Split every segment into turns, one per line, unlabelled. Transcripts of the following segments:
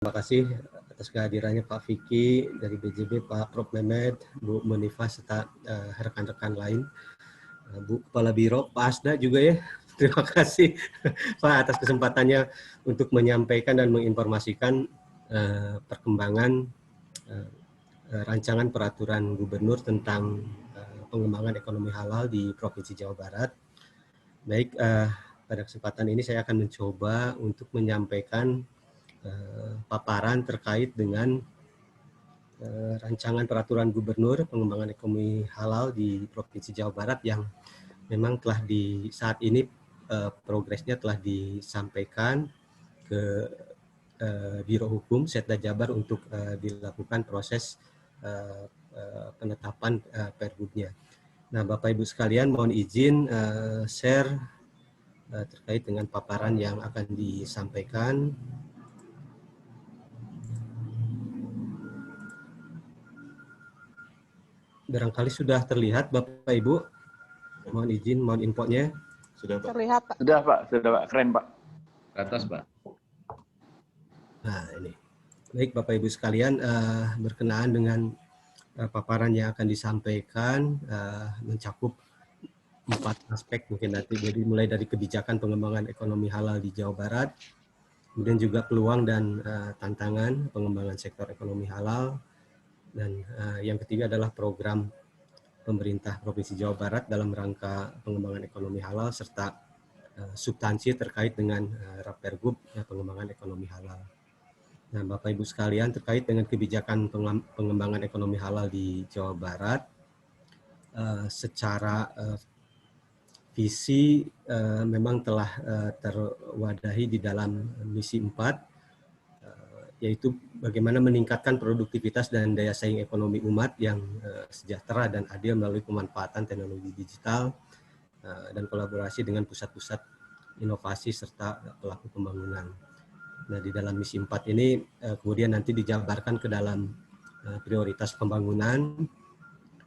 Terima kasih atas kehadirannya Pak Vicky dari BJB, Pak Prof. Mehmet, Bu Munifah, serta rekan-rekan lain. Bu Kepala Biro, Pak Asda juga ya. Terima kasih Pak atas kesempatannya untuk menyampaikan dan menginformasikan perkembangan rancangan peraturan gubernur tentang pengembangan ekonomi halal di Provinsi Jawa Barat. Baik, pada kesempatan ini saya akan mencoba untuk menyampaikan paparan terkait dengan rancangan peraturan gubernur pengembangan ekonomi halal di Provinsi Jawa Barat yang memang telah saat ini progresnya telah disampaikan ke Biro Hukum Setda Jabar untuk dilakukan proses penetapan Pergubnya. Nah, Bapak Ibu sekalian, mohon izin share terkait dengan paparan yang akan disampaikan. Barangkali sudah terlihat Bapak Ibu. Mohon izin, mohon infonya.
Sudah Pak.
Terlihat Pak.
Sudah Pak, keren Pak.
Ke atas Pak.
Nah ini. Baik Bapak Ibu sekalian, berkenaan dengan paparan yang akan disampaikan mencakup 4 aspek mungkin nanti. Jadi mulai dari kebijakan pengembangan ekonomi halal di Jawa Barat, kemudian juga peluang dan tantangan pengembangan sektor ekonomi halal, dan yang ketiga adalah program pemerintah Provinsi Jawa Barat dalam rangka pengembangan ekonomi halal serta substansi terkait dengan Rapergub pengembangan ekonomi halal. Nah, Bapak Ibu sekalian, terkait dengan kebijakan pengembangan ekonomi halal di Jawa Barat, secara visi memang telah terwadahi di dalam misi 4, yaitu bagaimana meningkatkan produktivitas dan daya saing ekonomi umat yang sejahtera dan adil melalui pemanfaatan teknologi digital dan kolaborasi dengan pusat-pusat inovasi serta pelaku pembangunan. Nah, di dalam misi 4 ini kemudian nanti dijabarkan ke dalam prioritas pembangunan.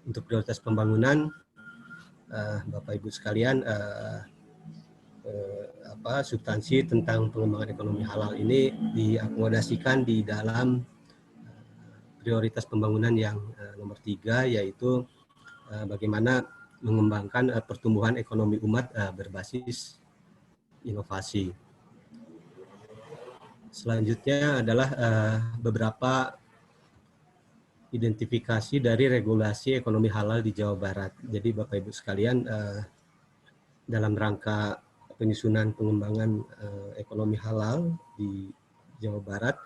Untuk prioritas pembangunan, Bapak Ibu sekalian, substansi tentang pengembangan ekonomi halal ini diakomodasikan di dalam prioritas pembangunan yang nomor 3, yaitu bagaimana mengembangkan pertumbuhan ekonomi umat berbasis inovasi. Selanjutnya adalah beberapa identifikasi dari regulasi ekonomi halal di Jawa Barat. Jadi Bapak Ibu sekalian, dalam rangka penyusunan pengembangan ekonomi halal di Jawa Barat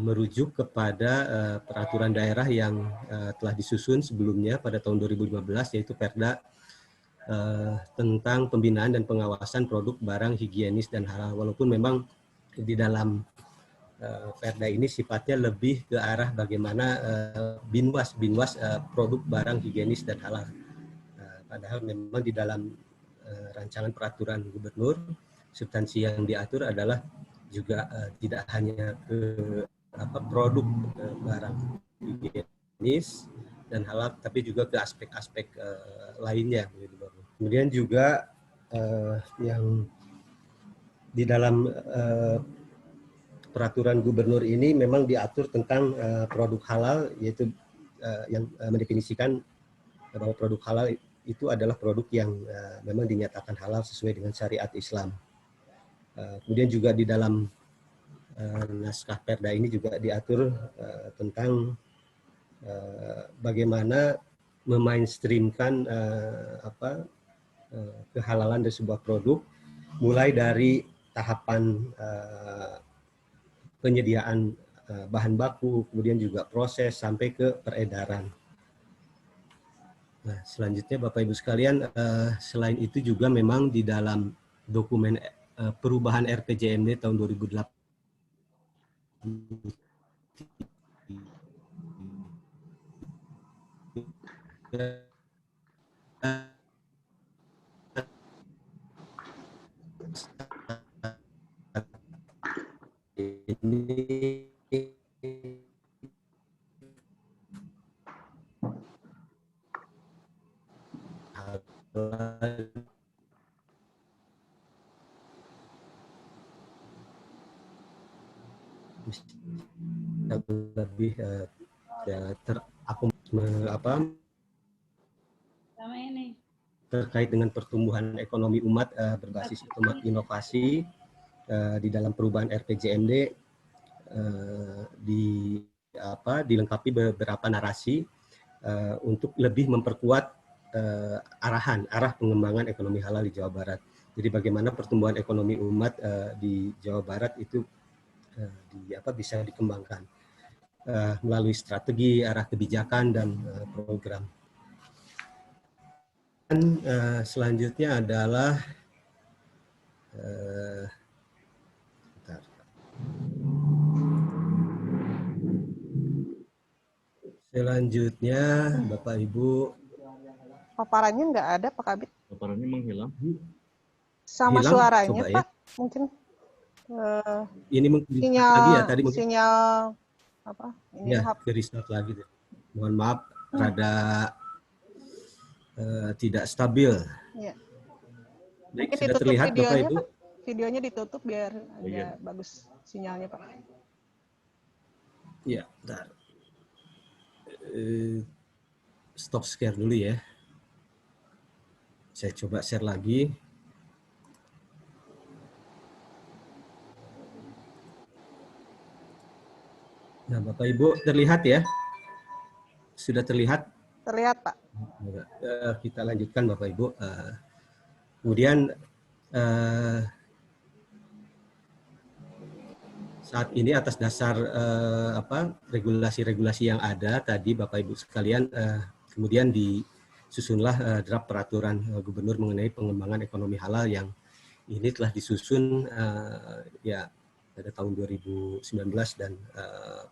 merujuk kepada peraturan daerah yang telah disusun sebelumnya pada tahun 2015, yaitu Perda tentang pembinaan dan pengawasan produk barang higienis dan halal. Walaupun memang di dalam Perda ini sifatnya lebih ke arah bagaimana binwas produk barang higienis dan halal. Padahal memang di dalam rancangan peraturan gubernur, substansi yang diatur adalah juga tidak hanya ke produk barang higienis dan halal, tapi juga ke aspek-aspek lainnya. Kemudian juga yang di dalam peraturan gubernur ini memang diatur tentang produk halal, yaitu yang mendefinisikan bahwa produk halal itu adalah produk yang memang dinyatakan halal sesuai dengan syariat Islam. Kemudian juga di dalam naskah Perda ini juga diatur tentang bagaimana memainstreamkan kehalalan dari sebuah produk, mulai dari tahapan penyediaan bahan baku, kemudian juga proses sampai ke peredaran. Nah, selanjutnya Bapak Ibu sekalian, selain itu juga memang di dalam dokumen perubahan RPJMD tahun 2008 ini bisa lebih terkait dengan pertumbuhan ekonomi umat berbasis inovasi di dalam perubahan RPJMD dilengkapi beberapa narasi untuk lebih memperkuat arah pengembangan ekonomi halal di Jawa Barat. Jadi bagaimana pertumbuhan ekonomi umat di Jawa Barat itu bisa dikembangkan melalui strategi, arah kebijakan dan program. Dan selanjutnya adalah Bapak Ibu.
Paparannya nggak ada Pak Kabit.
Paparannya menghilang.
Sama
hilang,
suaranya
coba,
Pak,
ya.
mungkin
ini mungkin
sinyal
lagi ya tadi mungkin.
Sinyal apa? Ini
ya, restart lagi. Mohon maaf, rada tidak stabil.
Ya.
Baik, sudah terlihat Bapak Ibu.
Pak. Videonya ditutup biar agak bagus sinyalnya Pak.
Ya, bentar. Stop share dulu ya. Saya coba share lagi. Nah, Bapak Ibu terlihat ya? Sudah terlihat?
Terlihat Pak.
Kita lanjutkan Bapak Ibu. Kemudian saat ini atas dasar regulasi-regulasi yang ada tadi Bapak Ibu sekalian, kemudian disusunlah draft peraturan gubernur mengenai pengembangan ekonomi halal yang ini telah disusun pada tahun 2019 dan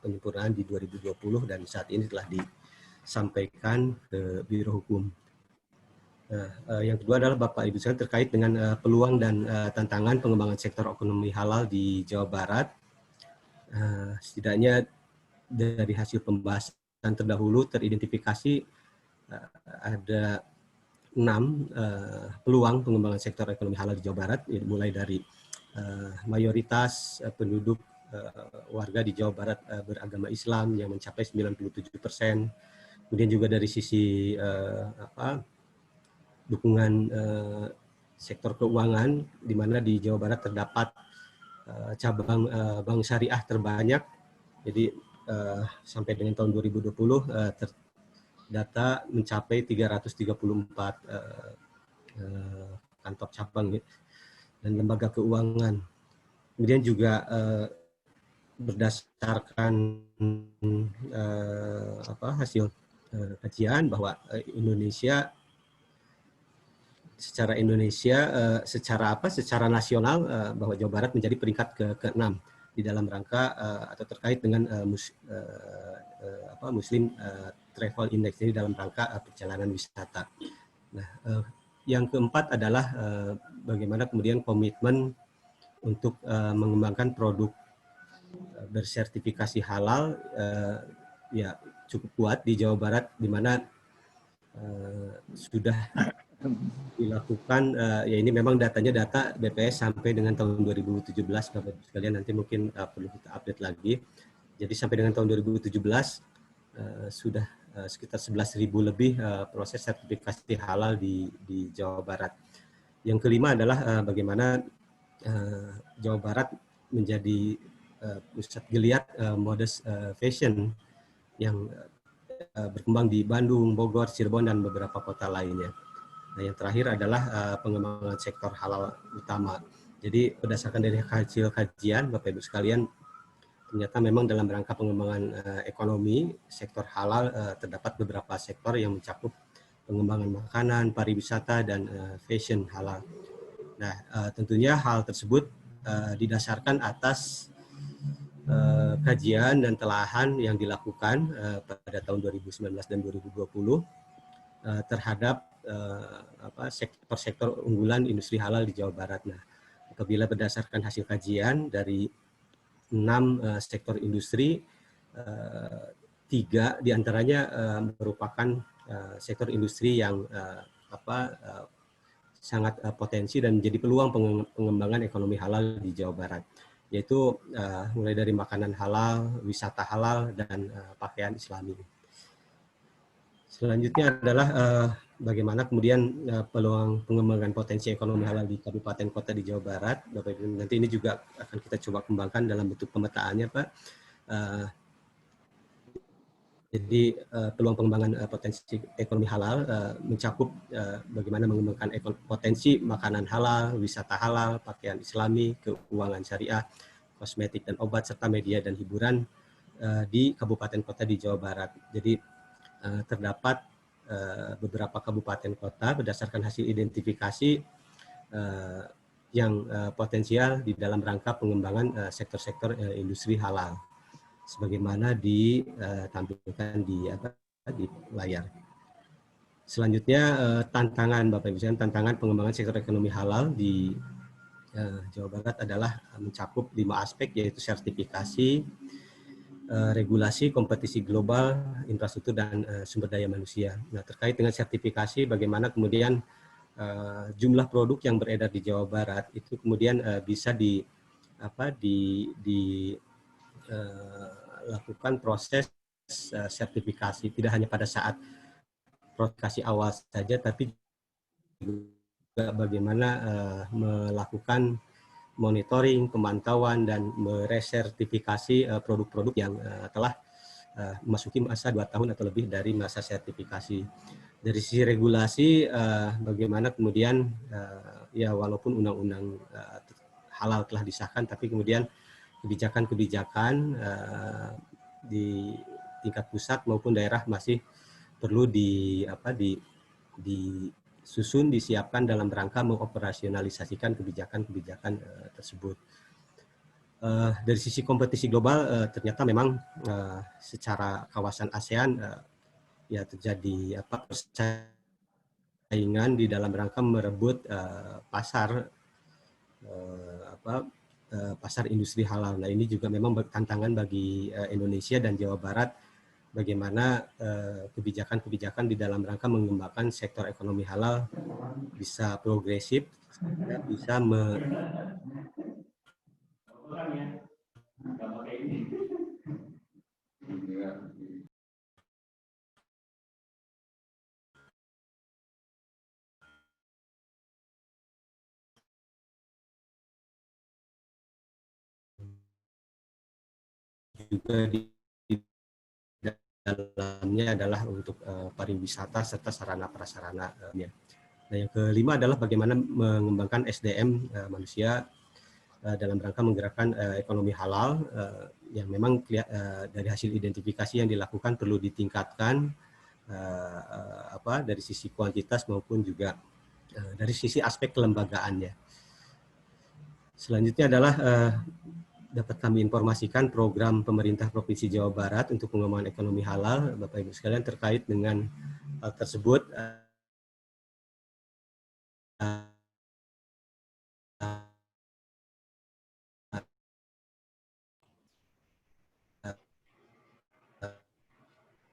penyempurnaan di 2020 dan saat ini telah disampaikan ke Biro Hukum. Nah, yang kedua adalah Bapak Ibu sekalian terkait dengan peluang dan tantangan pengembangan sektor ekonomi halal di Jawa Barat. Setidaknya dari hasil pembahasan terdahulu teridentifikasi ada 6 peluang pengembangan sektor ekonomi halal di Jawa Barat, mulai dari mayoritas penduduk warga di Jawa Barat beragama Islam yang mencapai 97%. Kemudian juga dari sisi dukungan sektor keuangan, di mana di Jawa Barat terdapat cabang bank syariah terbanyak. Jadi sampai dengan tahun 2020 data mencapai 334 kantor cabang dan lembaga keuangan. Kemudian juga berdasarkan hasil kajian bahwa secara nasional bahwa Jawa Barat menjadi peringkat ke-6 di dalam rangka atau terkait dengan Muslim Travel Index ini dalam rangka perjalanan wisata. Nah, yang keempat adalah bagaimana kemudian komitmen untuk mengembangkan produk bersertifikasi halal cukup kuat di Jawa Barat, di mana sudah dilakukan ini memang datanya data BPS sampai dengan tahun 2017 Bapak Ibu sekalian, nanti mungkin perlu kita update lagi. Jadi sampai dengan tahun 2017 sudah sekitar 11.000 lebih proses sertifikasi halal di Jawa Barat. Yang kelima adalah bagaimana Jawa Barat menjadi pusat geliat mode fashion yang berkembang di Bandung, Bogor, Cirebon, dan beberapa kota lainnya. Nah, yang terakhir adalah pengembangan sektor halal utama. Jadi berdasarkan dari hasil kajian Bapak Ibu sekalian, ternyata memang dalam rangka pengembangan ekonomi sektor halal terdapat beberapa sektor yang mencakup pengembangan makanan, pariwisata, dan fashion halal. Nah, tentunya hal tersebut didasarkan atas kajian dan telahan yang dilakukan pada tahun 2019 dan 2020 terhadap sektor unggulan industri halal di Jawa Barat. Nah, apabila berdasarkan hasil kajian dari 6 sektor industri, 3 diantaranya merupakan sektor industri yang sangat potensi dan menjadi peluang pengembangan ekonomi halal di Jawa Barat, yaitu mulai dari makanan halal, wisata halal, dan pakaian Islami. Selanjutnya adalah bagaimana kemudian peluang pengembangan potensi ekonomi halal di kabupaten kota di Jawa Barat. Bapak Ibu, nanti ini juga akan kita coba kembangkan dalam bentuk pemetaannya, Pak. Jadi peluang pengembangan potensi ekonomi halal mencakup bagaimana mengembangkan potensi makanan halal, wisata halal, pakaian Islami, keuangan syariah, kosmetik dan obat, serta media dan hiburan di kabupaten kota di Jawa Barat. Jadi terdapat beberapa kabupaten kota berdasarkan hasil identifikasi yang potensial di dalam rangka pengembangan sektor-sektor industri halal, sebagaimana ditampilkan di layar. Selanjutnya tantangan Bapak Ibu sekalian, tantangan pengembangan sektor ekonomi halal di Jawa Barat adalah mencakup 5 aspek, yaitu sertifikasi, regulasi, kompetisi global, infrastruktur, dan sumber daya manusia. Nah, terkait dengan sertifikasi, bagaimana kemudian jumlah produk yang beredar di Jawa Barat itu kemudian bisa lakukan proses sertifikasi, tidak hanya pada saat sertifikasi awal saja, tapi juga bagaimana melakukan monitoring, pemantauan, dan meresertifikasi produk-produk yang telah memasuki masa 2 tahun atau lebih dari masa sertifikasi. Dari sisi regulasi, bagaimana kemudian ya walaupun undang-undang halal telah disahkan, tapi kemudian kebijakan-kebijakan di tingkat pusat maupun daerah masih perlu disusun, disiapkan dalam rangka mengoperasionalisasikan kebijakan-kebijakan tersebut. Dari sisi kompetisi global, ternyata memang secara kawasan ASEAN ya terjadi persaingan di dalam rangka merebut pasar pasar industri halal. Nah, ini juga memang tantangan bagi Indonesia dan Jawa Barat, bagaimana kebijakan-kebijakan di dalam rangka mengembangkan sektor ekonomi halal bisa progresif, bisa juga di dalamnya adalah untuk pariwisata serta sarana prasarana. Nah, yang kelima adalah bagaimana mengembangkan SDM manusia dalam rangka menggerakkan ekonomi halal yang memang dari hasil identifikasi yang dilakukan perlu ditingkatkan dari sisi kuantitas maupun juga dari sisi aspek kelembagaannya. Selanjutnya adalah dapat kami informasikan program pemerintah Provinsi Jawa Barat untuk pengembangan ekonomi halal. Bapak Ibu sekalian, terkait dengan hal tersebut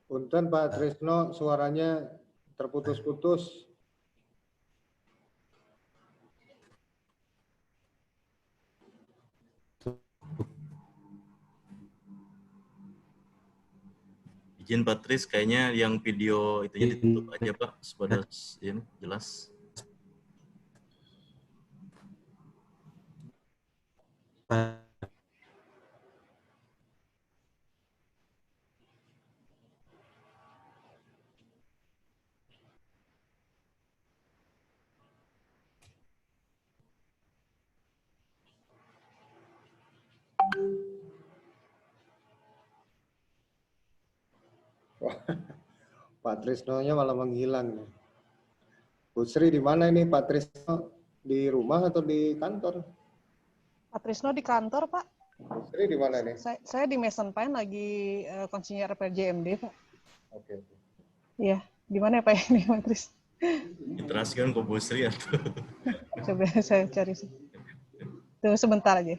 Punten Pak Trisno, suaranya terputus-putus.
Izin Pak Tris, kayaknya yang video itunya ditutup aja Pak, supaya ini jelas.
Pak Trisno-nya malah menghilang. Bu Sri di mana ini Pak Trisno? Di rumah atau di kantor?
Pak Trisno di kantor, Pak.
Bu Sri di mana nih?
Saya di Mason Pine lagi konsinyur RPJMD, Pak.
Oke.
Iya, di mana ya Pak ini, Pak Tris?
Interaksikan ke Bu Sri atau?
Coba saya cari. Tunggu sebentar aja.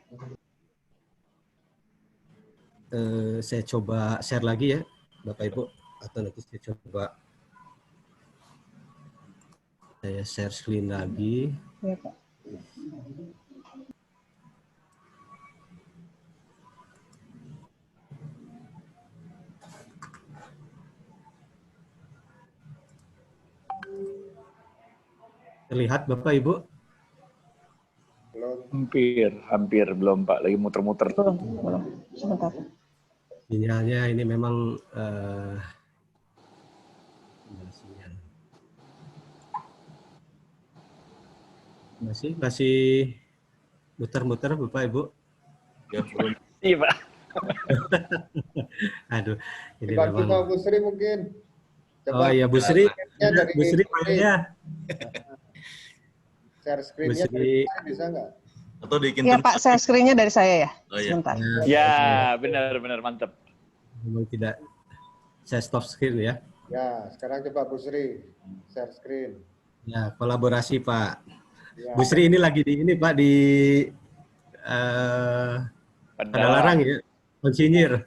Saya coba share lagi ya, Bapak Ibu, atau nanti saya coba saya share screen lagi.
Iya, Pak.
Terlihat Bapak Ibu?
Belum.
Hampir belum Pak, lagi muter-muter.
Belum. Sebentar.
Sinyalnya ini memang sinyal. Masih muter-muter Bapak Ibu.
Ya, belum.
Iya Pak.
Aduh, ini
Dibantu
memang.
sama Bu Sri mungkin.
Oh iya, Bu Sri.
Dari
Bu Sri mainnya.
share
Bu
screen-nya
Sri.
bisa nggak?
Atau bikin
Iya Pak, share screen-nya dari saya ya.
Oh, iya.
Sebentar.
Ya, benar mantap.
Memang tidak. Saya stop screen ya.
Ya, sekarang coba Bu Sri share screen.
Ya, kolaborasi Pak.
Ya.
Bu Sri ini lagi di ini Pak di Padalarang ya, konsinyir.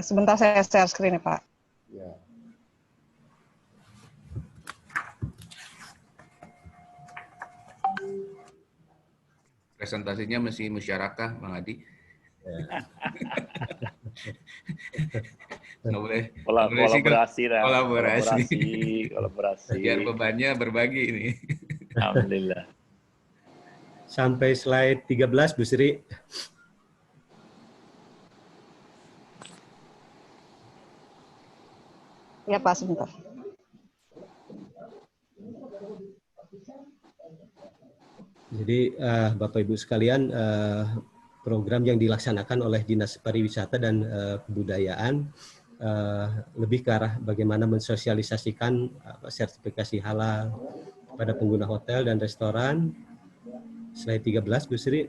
Sebentar saya share screen ya Pak.
Ya.
Presentasinya masih musyarakah, Bang Adi. Nggak boleh.
Kolaborasi.
Biar bebannya berbagi ini.
Alhamdulillah.
Sampai slide 13, Bu Sri.
Ya Pak, sebentar.
Jadi Bapak Ibu sekalian, program yang dilaksanakan oleh Dinas Pariwisata dan Kebudayaan lebih ke arah bagaimana mensosialisasikan sertifikasi halal kepada pengguna hotel dan restoran. Slide 13, Bu Sri.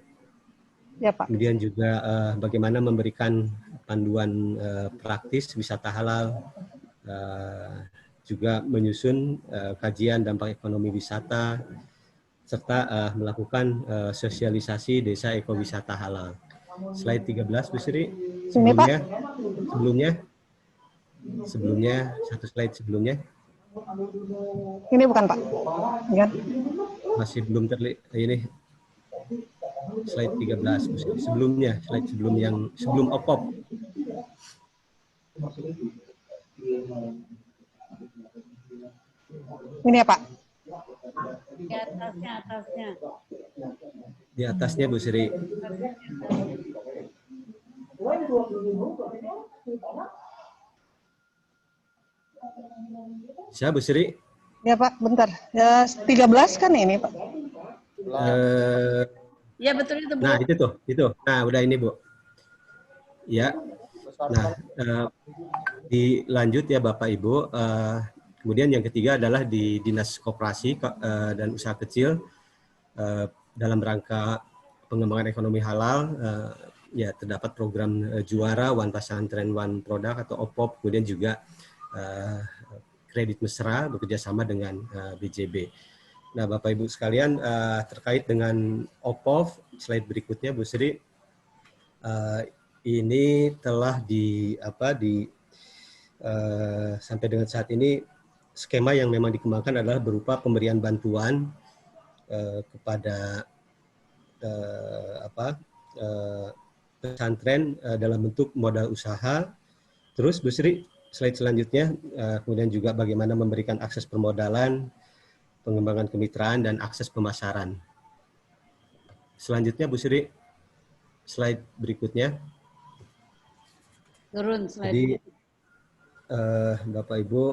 Ya Pak.
Kemudian juga bagaimana memberikan panduan praktis wisata halal, juga menyusun kajian dampak ekonomi wisata, serta melakukan sosialisasi desa ekowisata halal. Slide 13, Bu Sri. Sebelumnya, satu slide sebelumnya.
Ini bukan Pak. Ya.
Masih belum terlihat ini. Slide 13, Bu Sri. Sebelumnya, slide sebelum OPOP.
Ini ya Pak.
Di atasnya Bu Sri. Bisa Bu Sri?
Ya Pak, bentar. Ya, 13 kan ini Pak.
Ya betul itu Bu.
Nah itu. Nah udah ini Bu. Ya. Nah dilanjut ya Bapak Ibu. Kemudian yang ketiga adalah di Dinas Koperasi dan Usaha Kecil dalam rangka pengembangan ekonomi halal. Ya terdapat program Juara One Pesantren One Product atau OPOP. Kemudian juga kredit mesra bekerja sama dengan BJB. Nah, Bapak Ibu sekalian, terkait dengan OPOP, slide berikutnya Bu Sri, ini telah sampai dengan saat ini skema yang memang dikembangkan adalah berupa pemberian bantuan kepada pesantren dalam bentuk modal usaha. Terus Bu Sri, slide selanjutnya, kemudian juga bagaimana memberikan akses permodalan, pengembangan kemitraan, dan akses pemasaran. Selanjutnya Bu Sri, slide berikutnya.
Turun slide.
Jadi Bapak Ibu,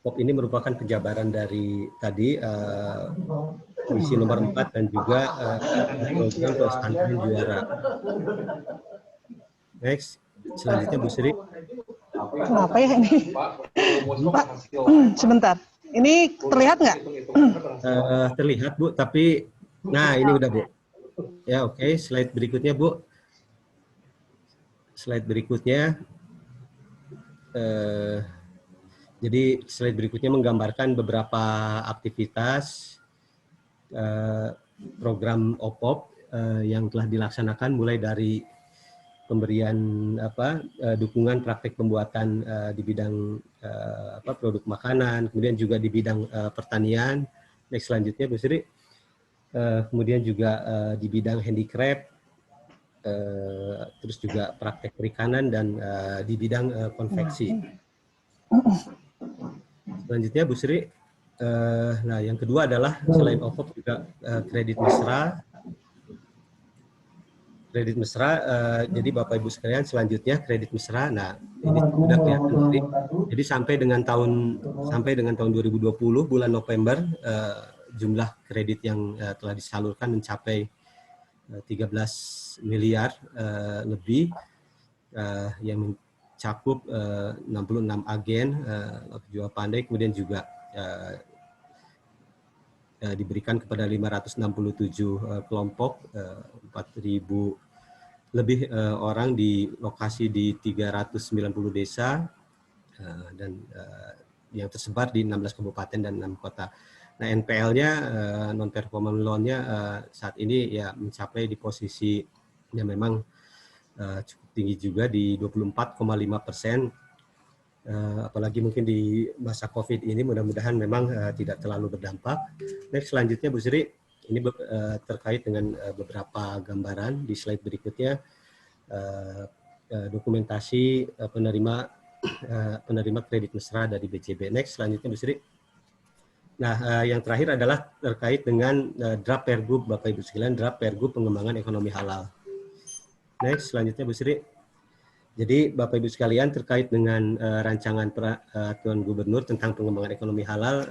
POP ini merupakan penjabaran dari tadi misi nomor 4 dan juga program pesantren Juara. Next, selanjutnya Bu Sri.
Kenapa ya ini? Pak, sebentar. Ini terlihat nggak?
Terlihat Bu, tapi nah ini udah Bu. Ya oke, slide berikutnya Bu. Slide berikutnya. Jadi slide berikutnya menggambarkan beberapa aktivitas program OPOP yang telah dilaksanakan mulai dari pemberian dukungan praktek pembuatan di bidang produk makanan, kemudian juga di bidang pertanian. Next selanjutnya Bu Sri. Kemudian juga di bidang handicraft, terus juga praktek perikanan dan di bidang konveksi. Selanjutnya Bu Sri, nah yang kedua adalah selain OVOP juga kredit mesra. Kredit mesra, jadi Bapak Ibu sekalian selanjutnya kredit mesra. Nah ini sudah kelihatan Sri. Jadi sampai dengan tahun 2020 bulan November jumlah kredit yang telah disalurkan mencapai 13 miliar lebih yang mencakup 66 agen jual pandai, kemudian juga diberikan kepada 567 kelompok, 4.000 lebih orang di lokasi di 390 desa dan yang tersebar di 16 kabupaten dan 6 kota. Nah, NPL-nya, non-performing loan-nya saat ini ya mencapai di posisi yang memang cukup tinggi juga di 24,5%. Apalagi mungkin di masa COVID ini mudah-mudahan memang tidak terlalu berdampak. Next, selanjutnya Bu Sri, ini terkait dengan beberapa gambaran di slide berikutnya, dokumentasi penerima kredit mesra dari BCB. Next, selanjutnya Bu Sri. Nah, yang terakhir adalah terkait dengan draft Pergub, Bapak Ibu sekalian, draft Pergub pengembangan ekonomi halal. Next, selanjutnya Bu Sri. Jadi Bapak Ibu sekalian terkait dengan rancangan peraturan gubernur tentang pengembangan ekonomi halal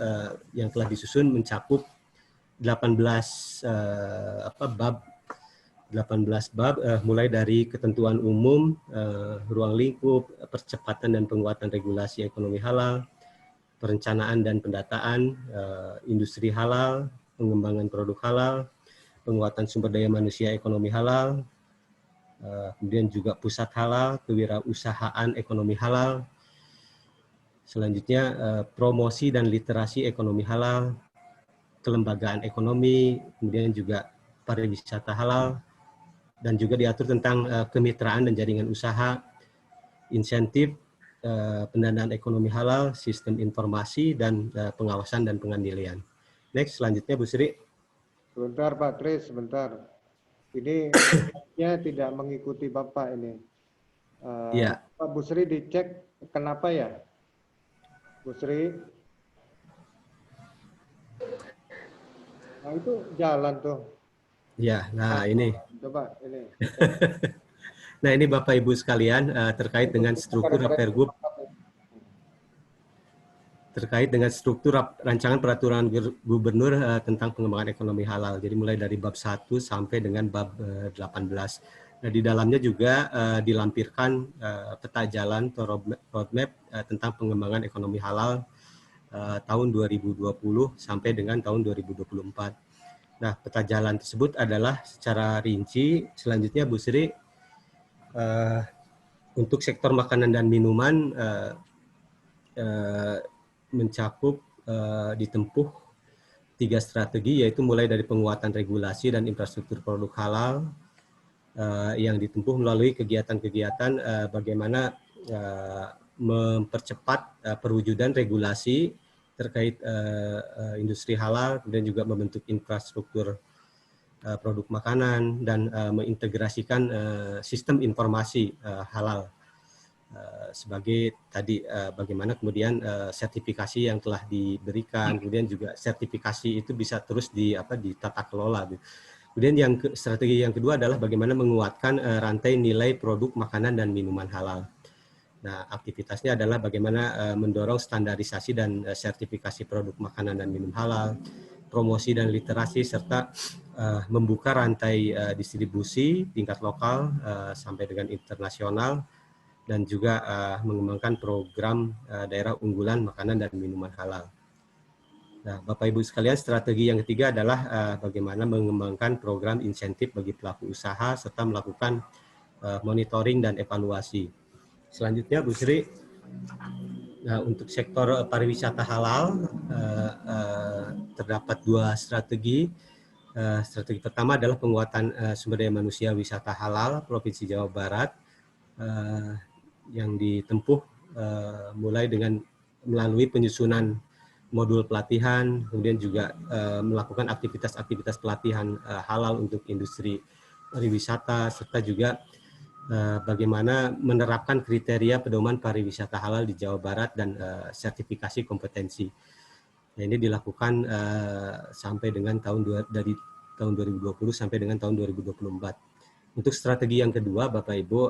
yang telah disusun mencakup 18 bab mulai dari ketentuan umum, ruang lingkup, percepatan dan penguatan regulasi ekonomi halal, perencanaan dan pendataan, industri halal, pengembangan produk halal, penguatan sumber daya manusia ekonomi halal, kemudian juga pusat halal, kewirausahaan ekonomi halal, selanjutnya promosi dan literasi ekonomi halal, kelembagaan ekonomi, kemudian juga pariwisata halal, dan juga diatur tentang kemitraan dan jaringan usaha, insentif, pendanaan ekonomi halal, sistem informasi, dan pengawasan dan pengendalian. Next, selanjutnya Bu Sri.
Sebentar Pak Tris, sebentar. Ini tidak mengikuti Bapak ini.
Iya.
Pak Bu Sri dicek kenapa ya? Bu Sri. Nah itu jalan tuh.
Ya, nah ini.
Coba ini.
Nah ini Bapak Ibu sekalian terkait dengan struktur Pergub, rancangan peraturan gubernur tentang pengembangan ekonomi halal. Jadi mulai dari bab 1 sampai dengan bab 18. Nah di dalamnya juga dilampirkan peta jalan atau roadmap tentang pengembangan ekonomi halal tahun 2020 sampai dengan tahun 2024. Nah, peta jalan tersebut adalah secara rinci. Selanjutnya, Bu Sri, untuk sektor makanan dan minuman mencakup ditempuh 3 strategi, yaitu mulai dari penguatan regulasi dan infrastruktur produk halal yang ditempuh melalui kegiatan-kegiatan bagaimana mempercepat perwujudan regulasi terkait industri halal, kemudian juga membentuk infrastruktur produk makanan dan mengintegrasikan sistem informasi halal sebagai tadi bagaimana kemudian sertifikasi yang telah diberikan, kemudian juga sertifikasi itu bisa terus ditata kelola. Kemudian strategi yang kedua adalah bagaimana menguatkan rantai nilai produk makanan dan minuman halal. Nah, aktivitasnya adalah bagaimana mendorong standarisasi dan sertifikasi produk makanan dan minum halal, promosi dan literasi, serta membuka rantai distribusi tingkat lokal sampai dengan internasional, dan juga mengembangkan program daerah unggulan makanan dan minuman halal. Nah, Bapak Ibu sekalian, strategi yang ketiga adalah bagaimana mengembangkan program insentif bagi pelaku usaha, serta melakukan monitoring dan evaluasi. Selanjutnya, Bu Sri, nah, untuk sektor pariwisata halal terdapat 2 strategi. Strategi pertama adalah penguatan sumber daya manusia wisata halal Provinsi Jawa Barat yang ditempuh mulai dengan melalui penyusunan modul pelatihan, kemudian juga melakukan aktivitas-aktivitas pelatihan halal untuk industri pariwisata, serta juga bagaimana menerapkan kriteria pedoman pariwisata halal di Jawa Barat dan sertifikasi kompetensi. Nah, ini dilakukan sampai dengan dari tahun 2020 sampai dengan tahun 2024. Untuk strategi yang kedua, Bapak Ibu,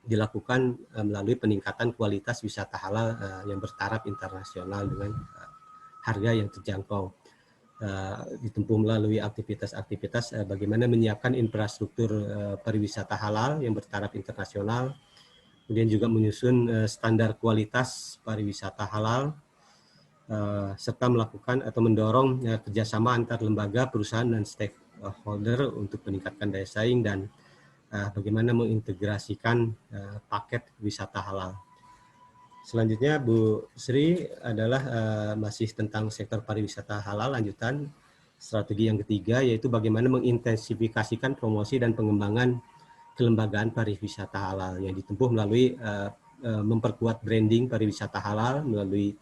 dilakukan melalui peningkatan kualitas wisata halal yang bertaraf internasional dengan harga yang terjangkau. Ditempuh melalui aktivitas-aktivitas bagaimana menyiapkan infrastruktur pariwisata halal yang bertaraf internasional, kemudian juga menyusun standar kualitas pariwisata halal, serta melakukan atau mendorong kerjasama antar lembaga, perusahaan, dan stakeholder untuk meningkatkan daya saing dan bagaimana mengintegrasikan paket wisata halal. Selanjutnya Bu Sri adalah masih tentang sektor pariwisata halal, lanjutan strategi yang ketiga, yaitu bagaimana mengintensifikasikan promosi dan pengembangan kelembagaan pariwisata halal yang ditempuh melalui memperkuat branding pariwisata halal melalui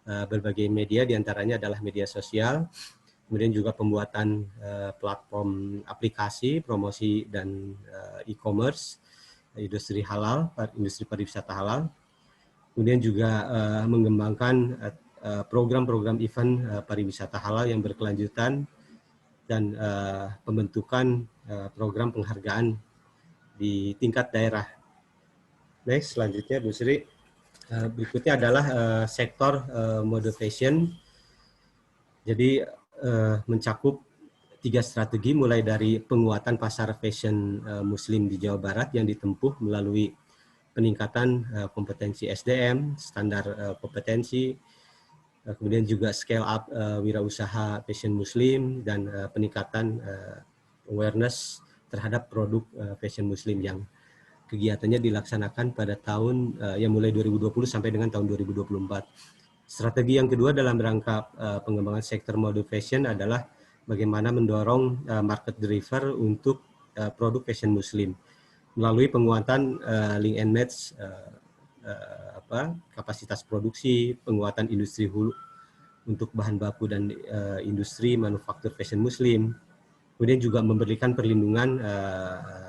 berbagai media, diantaranya adalah media sosial, kemudian juga pembuatan platform aplikasi, promosi dan e-commerce, industri halal, industri pariwisata halal. Kemudian juga mengembangkan program-program event pariwisata halal yang berkelanjutan dan pembentukan program penghargaan di tingkat daerah. Next, selanjutnya Bu Sri. Berikutnya adalah sektor mode fashion. Jadi mencakup 3 strategi mulai dari penguatan pasar fashion muslim di Jawa Barat yang ditempuh melalui peningkatan kompetensi SDM, standar kompetensi, kemudian juga scale up wirausaha fashion muslim, dan peningkatan awareness terhadap produk fashion muslim yang kegiatannya dilaksanakan pada tahun yang mulai 2020 sampai dengan tahun 2024. Strategi yang kedua dalam rangka pengembangan sektor mode fashion adalah bagaimana mendorong market driver untuk produk fashion muslim melalui penguatan link and match kapasitas produksi, penguatan industri hulu untuk bahan baku dan industri manufaktur fashion muslim, kemudian juga memberikan perlindungan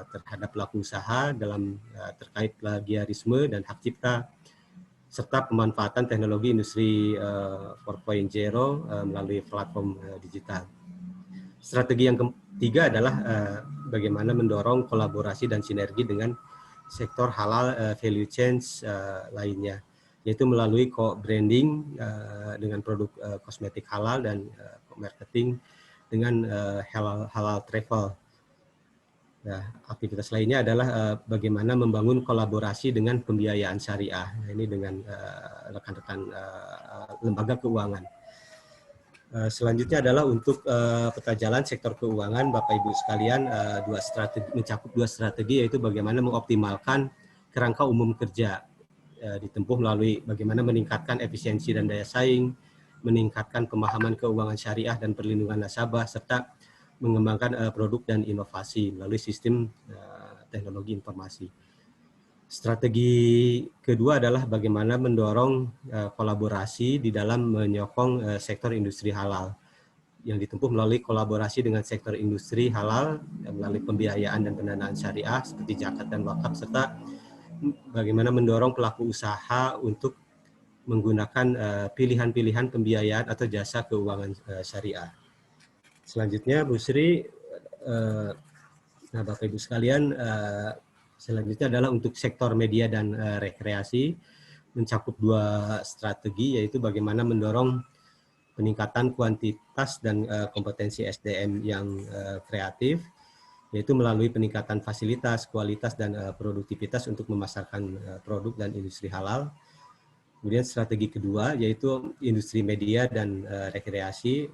terhadap pelaku usaha dalam terkait plagiarisme dan hak cipta, serta pemanfaatan teknologi industri 4.0 melalui platform digital. Strategi yang ketiga adalah bagaimana mendorong kolaborasi dan sinergi dengan sektor halal value chain lainnya, yaitu melalui co-branding dengan produk kosmetik halal dan marketing dengan halal travel. Nah, aktivitas lainnya adalah bagaimana membangun kolaborasi dengan pembiayaan syariah. Nah, ini dengan rekan-rekan lembaga keuangan. Selanjutnya adalah untuk peta jalan sektor keuangan, Bapak Ibu sekalian, mencakup 2 strategi, yaitu bagaimana mengoptimalkan kerangka umum kerja ditempuh melalui bagaimana meningkatkan efisiensi dan daya saing, meningkatkan pemahaman keuangan syariah dan perlindungan nasabah, serta mengembangkan produk dan inovasi melalui sistem teknologi informasi. Strategi kedua adalah bagaimana mendorong kolaborasi di dalam menyokong sektor industri halal yang ditempuh melalui kolaborasi dengan sektor industri halal melalui pembiayaan dan pendanaan syariah seperti zakat dan wakaf, serta bagaimana mendorong pelaku usaha untuk menggunakan pilihan-pilihan pembiayaan atau jasa keuangan syariah. Selanjutnya Bu Sri, nah Bapak Ibu sekalian, selanjutnya adalah untuk sektor media dan rekreasi, mencakup 2 strategi, yaitu bagaimana mendorong peningkatan kuantitas dan kompetensi SDM yang kreatif, yaitu melalui peningkatan fasilitas, kualitas, dan produktivitas untuk memasarkan produk dan industri halal. Kemudian strategi kedua, yaitu industri media dan rekreasi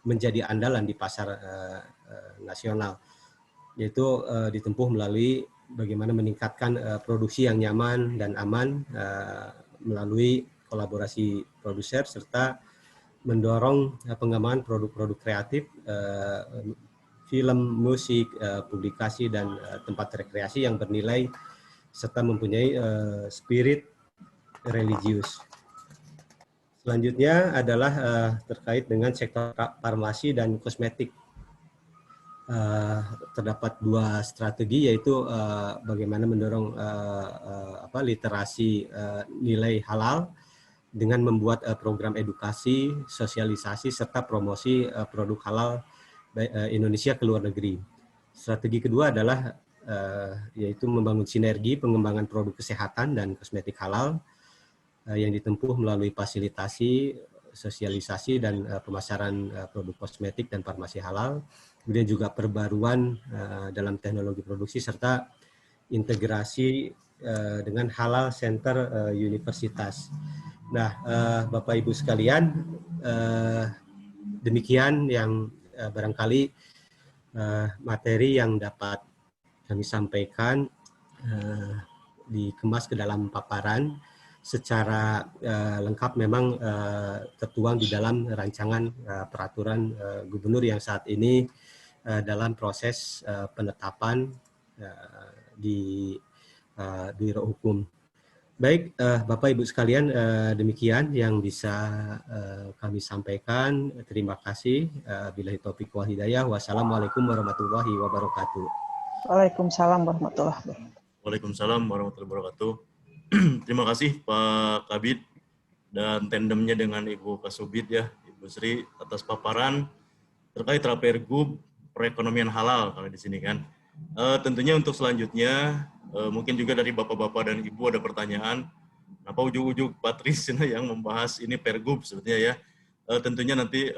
menjadi andalan di pasar nasional, yaitu ditempuh melalui bagaimana meningkatkan produksi yang nyaman dan aman melalui kolaborasi produser, serta mendorong pengembangan produk-produk kreatif, film, musik, publikasi, dan tempat rekreasi yang bernilai serta mempunyai spirit religius. Selanjutnya adalah terkait dengan sektor farmasi dan kosmetik. terdapat dua strategi, yaitu bagaimana mendorong literasi nilai halal dengan membuat program edukasi, sosialisasi, serta promosi produk halal Indonesia ke luar negeri. Strategi kedua adalah yaitu membangun sinergi pengembangan produk kesehatan dan kosmetik halal yang ditempuh melalui fasilitasi, sosialisasi, dan pemasaran produk kosmetik dan farmasi halal, kemudian juga perbaruan dalam teknologi produksi, serta integrasi dengan halal center universitas. Nah, Bapak Ibu sekalian, demikian yang barangkali materi yang dapat kami sampaikan, dikemas ke dalam paparan secara lengkap, memang tertuang di dalam rancangan peraturan gubernur yang saat ini dalam proses penetapan di Biro Hukum. Baik, Bapak Ibu sekalian, demikian yang bisa kami sampaikan. Terima kasih. Billahi taufiq wal hidayah. Wassalamualaikum warahmatullahi wabarakatuh.
Waalaikumsalam warahmatullahi wabarakatuh.
Waalaikumsalam warahmatullahi wabarakatuh. Terima kasih Pak Kabid dan tandemnya dengan Ibu Kasubid ya, Ibu Sri, atas paparan terkait Rapergub perekonomian halal kalau di sini kan. Tentunya untuk selanjutnya mungkin juga dari Bapak-bapak dan Ibu ada pertanyaan. Kenapa ujung-ujung Patris yang membahas ini Pergub sebetulnya ya. Tentunya nanti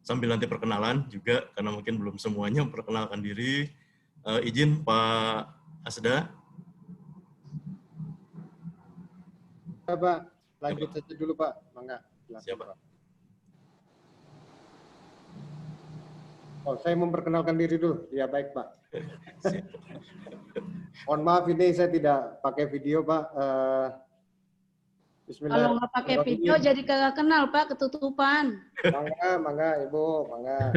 sambil nanti perkenalan juga, karena mungkin belum semuanya memperkenalkan diri. Izin Pak Asda.
Ya, Pak, lanjut saja dulu Pak. Mangga.
Siapa?
Oh, saya memperkenalkan diri dulu. Ya, baik Pak. Mohon maaf ini saya tidak pakai video Pak. Bismillah.
Kalau nggak pakai video jadi kagak kenal Pak, ketutupan.
Mangga Ibu, mangga.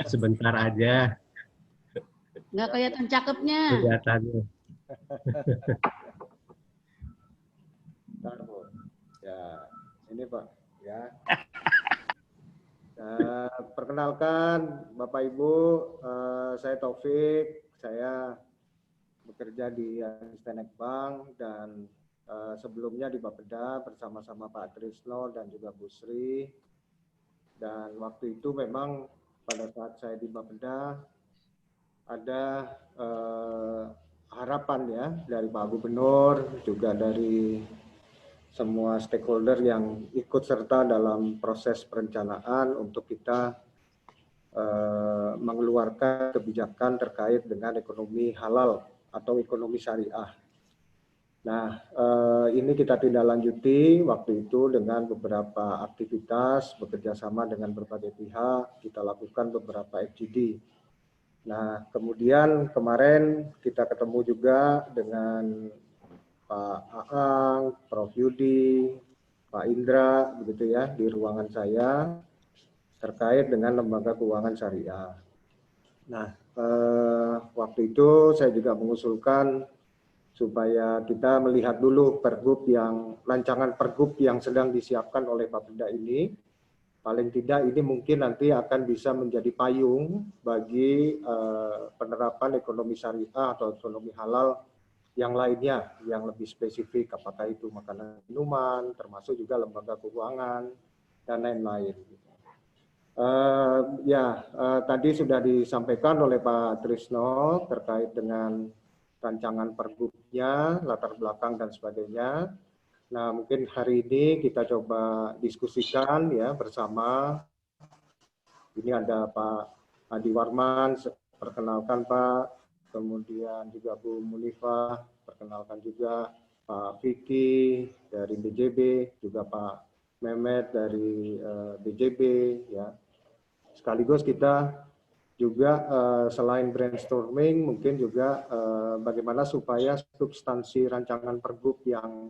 Sebentar aja.
Nggak kelihatan cakepnya.
Kelihatannya.
Bentar, Bu. Ya, ini Pak. Ya. Perkenalkan Bapak Ibu, saya Taufik. Saya bekerja di Asisten Bank dan sebelumnya di Bapeda bersama-sama Pak Trisno dan juga Bu Sri. Dan waktu itu memang pada saat saya di Bapeda ada harapan ya dari Pak Gubernur, juga dari semua stakeholder yang ikut serta dalam proses perencanaan untuk kita mengeluarkan kebijakan terkait dengan ekonomi halal atau ekonomi syariah. Nah, ini kita tindak lanjuti waktu itu dengan beberapa aktivitas, bekerjasama dengan berbagai pihak, kita lakukan beberapa FGD. Nah, kemudian kemarin kita ketemu juga dengan Pak Aang, Prof. Yudi, Pak Indra, begitu ya, di ruangan saya terkait dengan lembaga keuangan syariah. Nah, waktu itu saya juga mengusulkan supaya kita melihat dulu rancangan pergub yang sedang disiapkan oleh Bapeda ini. Paling tidak ini mungkin nanti akan bisa menjadi payung bagi penerapan ekonomi syariah atau ekonomi halal yang lainnya, yang lebih spesifik, apakah itu makanan minuman, termasuk juga lembaga keuangan, dan lain-lain. Tadi sudah disampaikan oleh Pak Trisno terkait dengan rancangan pergubnya, latar belakang, dan sebagainya. Nah, mungkin hari ini kita coba diskusikan ya bersama. Ini ada Pak Adi Warman, perkenalkan Pak. Kemudian juga Bu Munifah, perkenalkan juga Pak Vicky dari BJB, juga Pak Mehmet dari BJB, ya. Sekaligus kita juga selain brainstorming, mungkin juga bagaimana supaya substansi rancangan pergub yang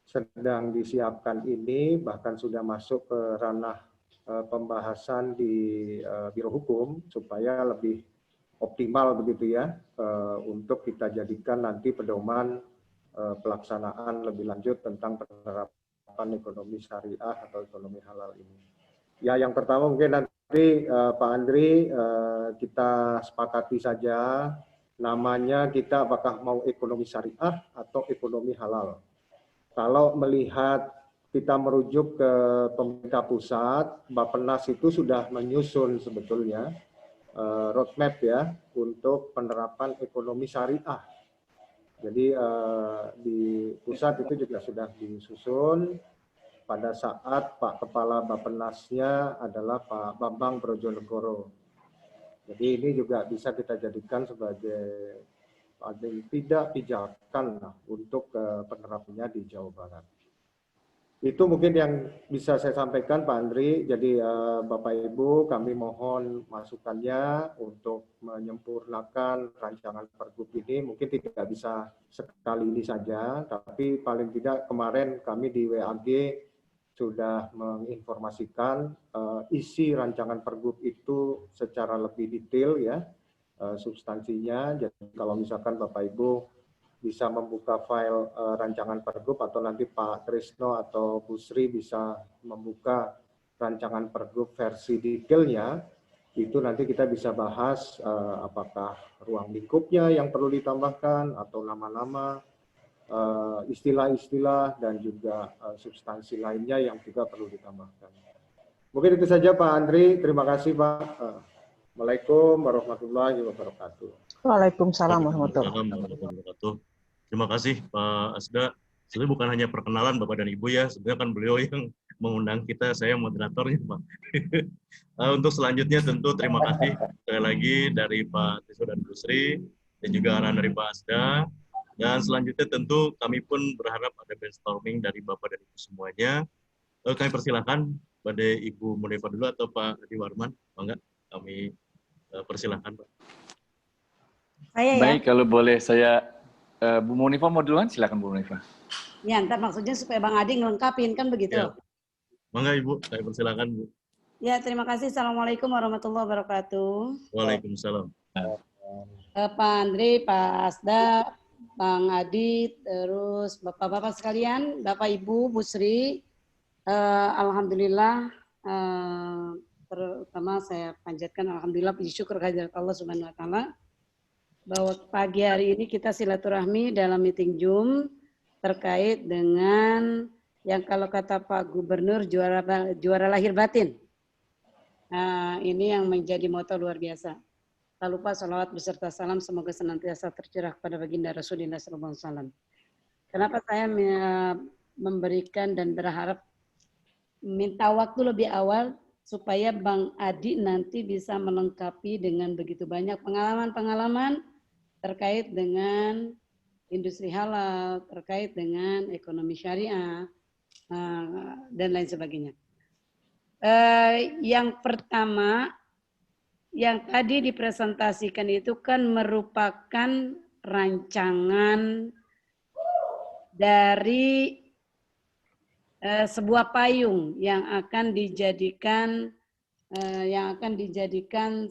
sedang disiapkan ini bahkan sudah masuk ke ranah pembahasan di Biro Hukum supaya lebih optimal begitu ya, untuk kita jadikan nanti pedoman pelaksanaan lebih lanjut tentang penerapan ekonomi syariah atau ekonomi halal ini. Ya, yang pertama mungkin nanti Jadi Pak Andri, kita sepakati saja namanya kita apakah mau ekonomi syariah atau ekonomi halal. Kalau melihat kita merujuk ke pemerintah pusat, Bappenas itu sudah menyusun sebetulnya roadmap ya untuk penerapan ekonomi syariah. Jadi di pusat itu juga sudah disusun pada saat Pak Kepala Bappenasnya adalah Pak Bambang Brojonegoro. Jadi ini juga bisa kita jadikan sebagai paling tidak pijakan untuk penerapannya di Jawa Barat. Itu mungkin yang bisa saya sampaikan Pak Andri. Jadi Bapak Ibu kami mohon masukannya untuk menyempurnakan rancangan Pergub ini. Mungkin tidak bisa sekali ini saja, tapi paling tidak kemarin kami di WAG sudah menginformasikan isi rancangan Pergub itu secara lebih detail ya, substansinya. Jadi kalau misalkan Bapak Ibu bisa membuka file rancangan Pergub atau nanti Pak Trisno atau Bu Sri bisa membuka rancangan Pergub versi detailnya, itu nanti kita bisa bahas apakah ruang lingkupnya yang perlu ditambahkan atau nama-nama, istilah-istilah dan juga substansi lainnya yang juga perlu ditambahkan. Mungkin itu saja Pak Andri, terima kasih Pak. Assalamualaikum warahmatullahi wabarakatuh.
Waalaikumsalam warahmatullahi
wabarakatuh. Terima kasih Pak Asda. Sebenarnya bukan hanya perkenalan Bapak dan Ibu ya, sebenarnya kan beliau yang mengundang kita, saya moderatornya Pak. Untuk selanjutnya tentu terima kasih sekali lagi dari Pak Trisno dan Bu Sri, dan juga arahan dari Pak Asda. Dan selanjutnya tentu kami pun berharap ada brainstorming dari Bapak dan Ibu semuanya. Kami persilakan pada Ibu Munifa dulu atau Pak Adi Warman, enggak? Kami persilakan Pak.
Saya
Baik, kalau boleh saya, Bu Munifa mau duluan, silakan Bu Munifa.
ya, ntar maksudnya supaya Bang Adi ngelengkapin, kan begitu?
Ya. Mangga Ibu, saya persilakan Bu.
Ya, terima kasih. Assalamualaikum warahmatullahi wabarakatuh.
Waalaikumsalam.
Pak Andri, Pak Asda, Bang Adi, terus Bapak-Bapak sekalian, Bapak Ibu, Bu Sri, Alhamdulillah, terutama saya panjatkan Alhamdulillah puji syukur kehadirat Allah Subhanahu Wa Taala bahwa pagi hari ini kita silaturahmi dalam meeting Zoom terkait dengan yang kalau kata Pak Gubernur juara lahir batin. Nah, ini yang menjadi moto luar biasa. Tak lupa salawat beserta salam semoga senantiasa tercurah kepada baginda Rasulullah SAW. Kenapa saya memberikan dan berharap minta waktu lebih awal supaya Bang Adi nanti bisa melengkapi dengan begitu banyak pengalaman-pengalaman terkait dengan industri halal, terkait dengan ekonomi syariah, dan lain sebagainya. Yang pertama, yang tadi dipresentasikan itu kan merupakan rancangan dari sebuah payung yang akan dijadikan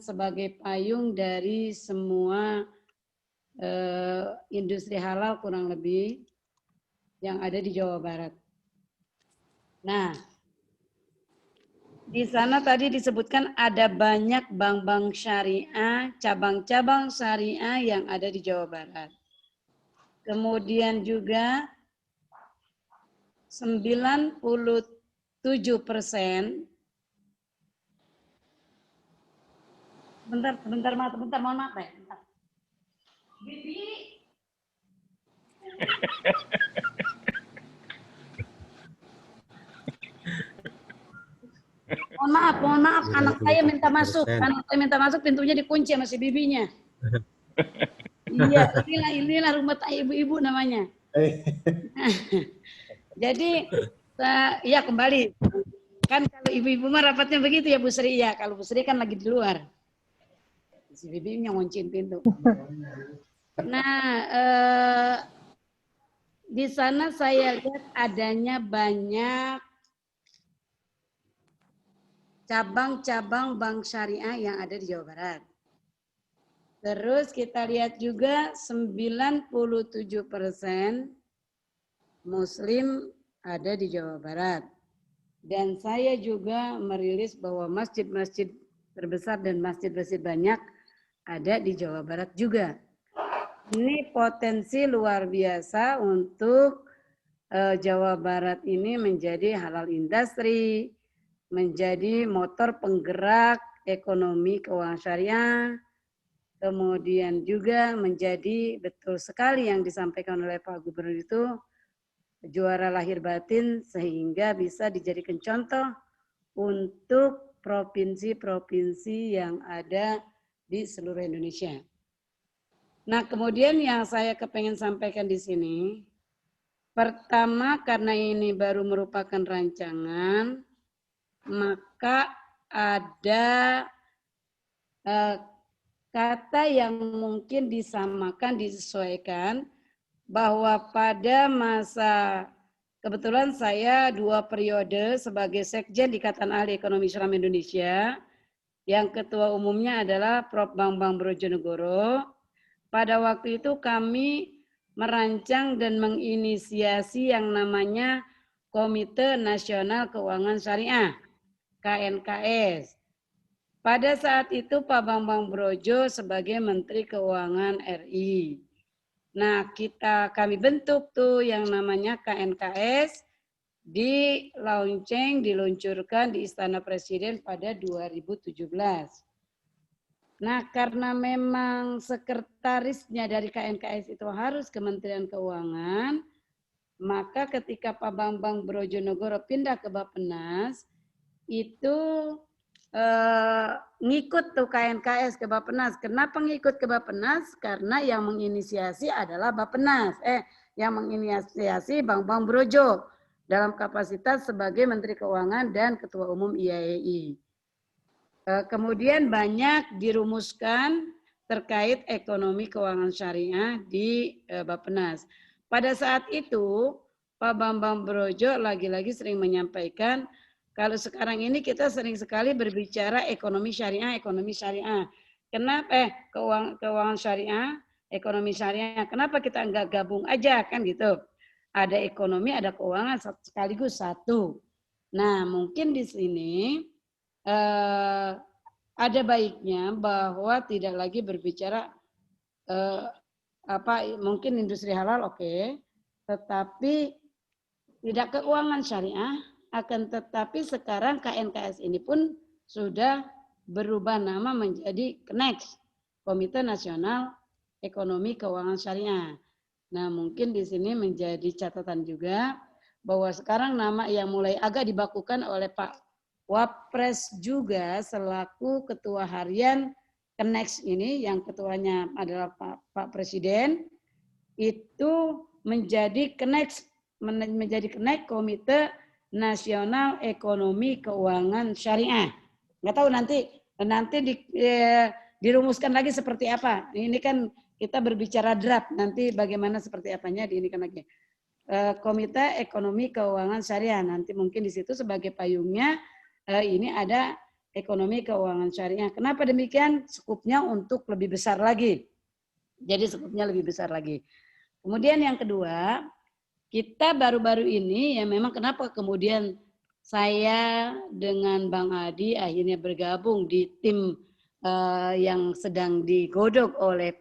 sebagai payung dari semua industri halal kurang lebih yang ada di Jawa Barat. Nah, di sana tadi disebutkan ada banyak bank-bank syariah, cabang-cabang syariah yang ada di Jawa Barat. Kemudian juga 97%. Bentar, mohon maaf ya. Bentar. Bibi. Mohon maaf, anak saya minta masuk. Anak saya minta masuk, pintunya dikunci sama si bibinya. Iya, inilah rumah ibu-ibu namanya. Jadi, ya kembali. Kan kalau ibu-ibu mah rapatnya begitu ya Bu Sri ya. Kalau Bu Sri kan lagi di luar. Si bibinya ngunciin pintu. Nah, di sana saya lihat adanya banyak cabang-cabang bank syariah yang ada di Jawa Barat. Terus kita lihat juga 97% Muslim ada di Jawa Barat. Dan saya juga merilis bahwa masjid-masjid terbesar dan masjid-masjid banyak ada di Jawa Barat juga. Ini potensi luar biasa untuk Jawa Barat ini menjadi halal industri, menjadi motor penggerak ekonomi keuangan syariah, kemudian juga menjadi betul sekali yang disampaikan oleh Pak Gubernur itu juara lahir batin sehingga bisa dijadikan contoh untuk provinsi-provinsi yang ada di seluruh Indonesia. Nah, kemudian yang saya kepengen sampaikan di sini, pertama karena ini baru merupakan rancangan, maka ada kata yang mungkin disamakan, disesuaikan, bahwa pada masa, kebetulan saya 2 periode sebagai Sekjen di Ikatan Ahli Ekonomi Islam Indonesia, yang ketua umumnya adalah Prof. Bambang Brojonegoro. Pada waktu itu kami merancang dan menginisiasi yang namanya Komite Nasional Keuangan Syariah, KNKS. Pada saat itu Pak Bambang Brojo sebagai Menteri Keuangan RI. Nah, kami bentuk tuh yang namanya KNKS, diluncurkan di Istana Presiden pada 2017. Nah, karena memang sekretarisnya dari KNKS itu harus Kementerian Keuangan, maka ketika Pak Bambang Brojonegoro pindah ke Bappenas, itu ngikut tuh KNKS ke Bappenas. Kenapa ngikut ke Bappenas? Karena yang menginisiasi adalah Bappenas. Yang menginisiasi Bambang Brojo dalam kapasitas sebagai Menteri Keuangan dan Ketua Umum IAEI. Kemudian banyak dirumuskan terkait ekonomi keuangan syariah di Bappenas. Pada saat itu Pak Bambang Brojo lagi-lagi sering menyampaikan kalau sekarang ini kita sering sekali berbicara ekonomi syariah. Kenapa keuangan syariah, ekonomi syariah? Kenapa kita enggak gabung aja kan gitu? Ada ekonomi, ada keuangan sekaligus satu. Nah, mungkin di sini ada baiknya bahwa tidak lagi berbicara mungkin industri halal oke, tetapi tidak keuangan syariah, akan tetapi sekarang KNKS ini pun sudah berubah nama menjadi KNEX, Komite Nasional Ekonomi Keuangan Syariah. Nah, mungkin di sini menjadi catatan juga bahwa sekarang nama yang mulai agak dibakukan oleh Pak Wapres juga selaku ketua harian KNEX ini, yang ketuanya adalah Pak Presiden, itu menjadi KNEX, Komite Nasional Ekonomi Keuangan Syariah. Nggak tahu nanti dirumuskan lagi seperti apa. Ini kan kita berbicara draft, nanti bagaimana seperti apanya diinikan lagi. Komite Ekonomi Keuangan Syariah, nanti mungkin di situ sebagai payungnya ini ada ekonomi keuangan syariah. Kenapa demikian? Skupnya untuk lebih besar lagi. Jadi skupnya lebih besar lagi. Kemudian yang kedua, kita baru-baru ini ya memang kenapa kemudian saya dengan Bang Adi akhirnya bergabung di tim yang sedang digodok oleh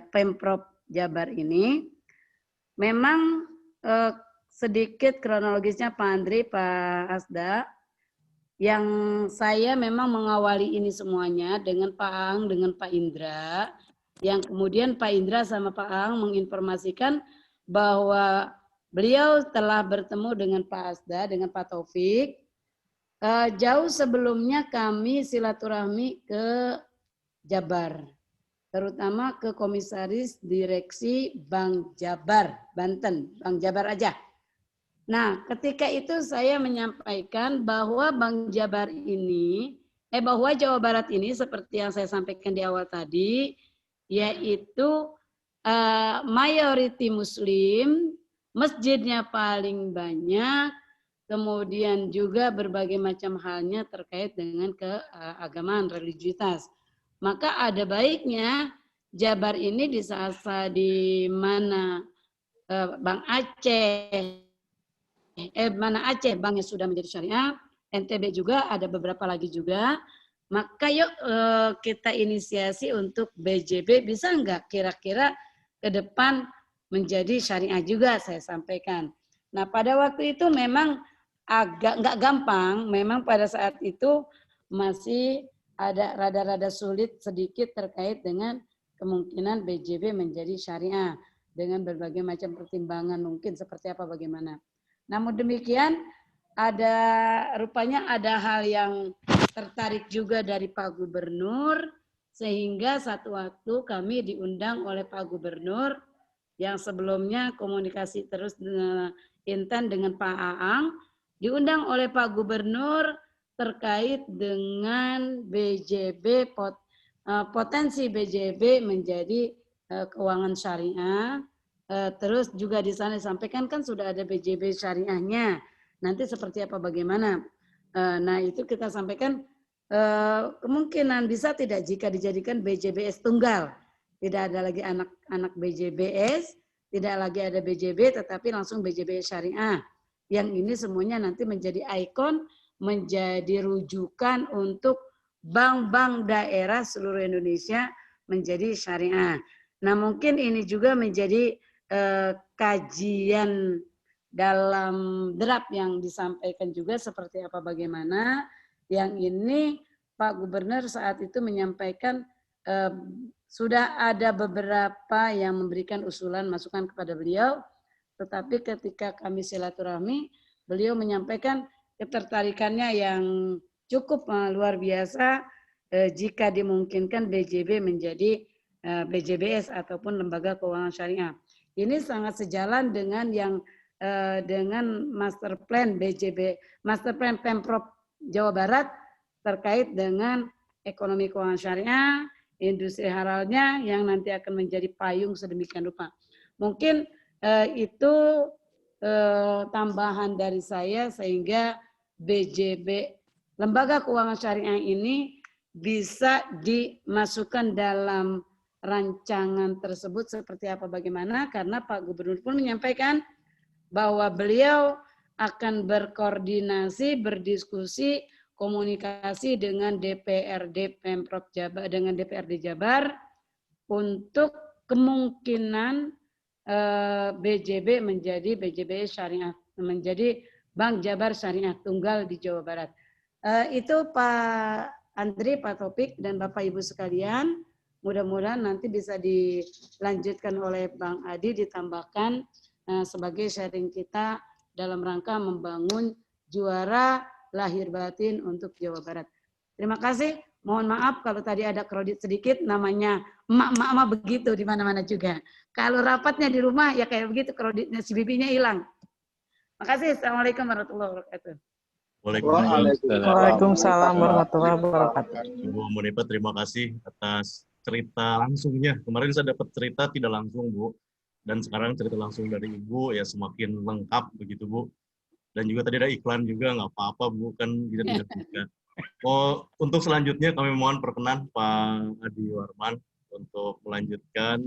Pemprov Jabar ini. Memang sedikit kronologisnya Pak Andri, Pak Asda, yang saya memang mengawali ini semuanya dengan Pak Ang, dengan Pak Indra, yang kemudian Pak Indra sama Pak Ang menginformasikan bahwa beliau telah bertemu dengan Pak Asda, dengan Pak Taufik. Jauh sebelumnya kami silaturahmi ke Jabar, terutama ke Komisaris Direksi Bank Jabar, Banten, Bank Jabar aja. Nah, ketika itu saya menyampaikan bahwa Bank Jabar ini, bahwa Jawa Barat ini seperti yang saya sampaikan di awal tadi, yaitu mayoriti Muslim, masjidnya paling banyak, kemudian juga berbagai macam halnya terkait dengan keagamaan, religiusitas. Maka ada baiknya Jabar ini di saat di mana Bang Aceh, mana Aceh banknya sudah menjadi syariah, NTB juga ada beberapa lagi juga, Maka yuk kita inisiasi untuk BJB, bisa nggak kira-kira ke depan menjadi syariah juga, saya sampaikan. Nah, pada waktu itu memang agak nggak gampang, memang pada saat itu masih ada rada-rada sulit sedikit terkait dengan kemungkinan BJB menjadi syariah dengan berbagai macam pertimbangan mungkin seperti apa bagaimana. Namun demikian rupanya ada hal yang tertarik juga dari Pak Gubernur, sehingga satu waktu kami diundang oleh Pak Gubernur yang sebelumnya komunikasi terus intent dengan Pak Aang, diundang oleh Pak Gubernur terkait dengan BJB, potensi BJB menjadi keuangan syariah. Terus juga di sana disampaikan kan sudah ada BJB syariahnya. Nanti seperti apa bagaimana? Nah itu kita sampaikan kemungkinan bisa tidak jika dijadikan BJBS tunggal. Tidak ada lagi anak-anak BJBS, tidak lagi ada BJB, tetapi langsung BJBS syariah. Yang ini semuanya nanti menjadi ikon, menjadi rujukan untuk bank-bank daerah seluruh Indonesia menjadi syariah. Nah mungkin ini juga menjadi kajian dalam draft yang disampaikan juga seperti apa bagaimana. Yang ini Pak Gubernur saat itu menyampaikan sudah ada beberapa yang memberikan usulan masukan kepada beliau, tetapi ketika kami silaturahmi, beliau menyampaikan ketertarikannya yang cukup luar biasa jika dimungkinkan BJB menjadi BJBS ataupun lembaga keuangan syariah. Ini sangat sejalan dengan yang dengan master plan BJB, master plan Pemprov Jawa Barat terkait dengan ekonomi keuangan syariah, industri halalnya yang nanti akan menjadi payung sedemikian rupa. Mungkin itu tambahan dari saya sehingga BJB, lembaga keuangan syariah ini bisa dimasukkan dalam rancangan tersebut seperti apa bagaimana, karena Pak Gubernur pun menyampaikan bahwa beliau akan berkoordinasi, berdiskusi, komunikasi dengan DPRD Pemprov Jabar, dengan DPRD Jabar untuk kemungkinan BJB menjadi BJB syariah, menjadi Bank Jabar Syariah Tunggal di Jawa Barat. Itu Pak Andri, Pak Topik, dan Bapak Ibu sekalian. Mudah-mudahan nanti bisa dilanjutkan oleh Bang Adi, ditambahkan sebagai sharing kita dalam rangka membangun juara lahir batin untuk Jawa Barat. Terima kasih. Mohon maaf kalau tadi ada kredit sedikit, namanya emak-emak begitu di mana-mana juga. Kalau rapatnya di rumah ya kayak begitu, kreditnya si bibinya hilang. Makasih. Assalamualaikum warahmatullahi wabarakatuh.
Waalaikumsalam warahmatullahi wabarakatuh.
Ibu Munipa, terima kasih atas cerita langsungnya. Kemarin saya dapat cerita tidak langsung, Bu. Dan sekarang cerita langsung dari Ibu ya semakin lengkap begitu, Bu. Dan juga tadi ada iklan juga, nggak apa-apa, Bu, kan tidak juga. Oh, untuk selanjutnya kami mohon perkenan Pak Adi Warman untuk melanjutkan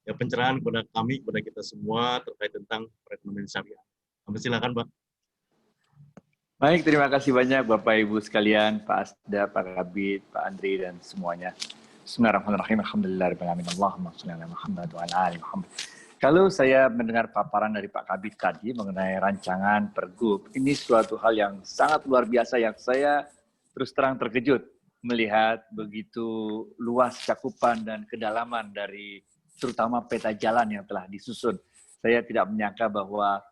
ya pencerahan kepada kami, kepada kita semua terkait tentang perekonomian syariah. Kami silakan, Pak.
Baik, terima kasih banyak Bapak Ibu sekalian, Pak Asda, Pak Kabid, Pak Andri, dan semuanya. Bismillahirrahmanirrahim. Alhamdulillahirrahmanirrahim. Allahumma sholli ala Muhammad wa ala ali Muhammad. Kalau saya mendengar paparan dari Pak Kabid tadi mengenai rancangan Pergub, ini suatu hal yang sangat luar biasa yang saya terus terang terkejut melihat begitu luas cakupan dan kedalaman dari terutama peta jalan yang telah disusun. Saya tidak menyangka bahwa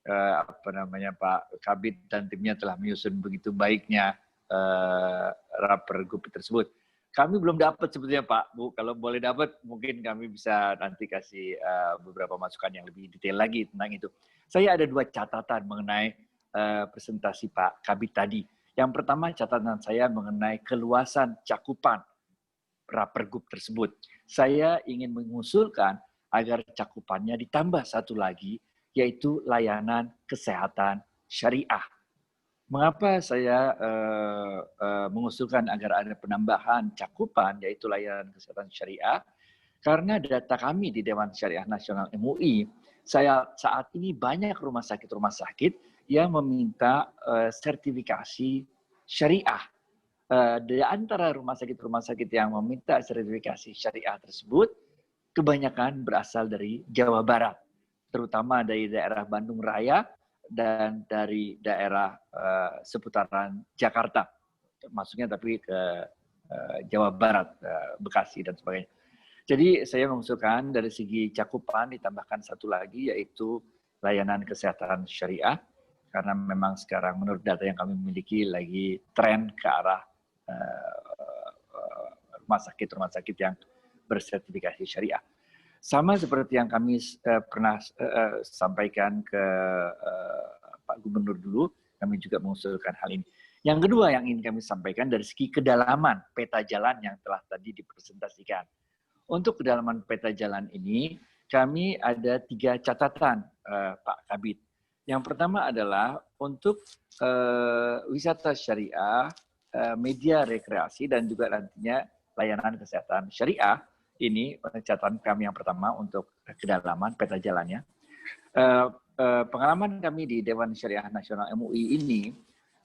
Pak Kabid dan timnya telah menyusun begitu baiknya Pergub tersebut. Kami belum dapat sebetulnya Pak, Bu. Kalau boleh dapat, mungkin kami bisa nanti kasih beberapa masukan yang lebih detail lagi tentang itu. Saya ada 2 catatan mengenai presentasi Pak Kabid tadi. Yang pertama catatan saya mengenai keluasan cakupan Pergub tersebut. Saya ingin mengusulkan agar cakupannya ditambah satu lagi, yaitu layanan kesehatan syariah. Mengapa saya mengusulkan agar ada penambahan cakupan, yaitu layanan kesehatan syariah? Karena data kami di Dewan Syariah Nasional MUI, saat ini banyak rumah sakit yang meminta sertifikasi syariah. di antara rumah sakit yang meminta sertifikasi syariah tersebut, kebanyakan berasal dari Jawa Barat, terutama dari daerah Bandung Raya dan dari daerah seputaran Jakarta, maksudnya tapi ke Jawa Barat, Bekasi dan sebagainya. Jadi saya mengusulkan dari segi cakupan ditambahkan satu lagi, yaitu layanan kesehatan syariah, karena memang sekarang menurut data yang kami miliki lagi tren ke arah rumah sakit yang bersertifikasi syariah. Sama seperti yang kami pernah sampaikan ke Pak Gubernur dulu, kami juga mengusulkan hal ini. Yang kedua yang ingin kami sampaikan dari segi kedalaman peta jalan yang telah tadi dipresentasikan. Untuk kedalaman peta jalan ini, kami ada 3 catatan, Pak Kabid. Yang pertama adalah untuk wisata syariah, media rekreasi, dan juga nantinya layanan kesehatan syariah. Ini catatan kami yang pertama untuk kedalaman peta jalannya. Pengalaman kami di Dewan Syariah Nasional MUI ini,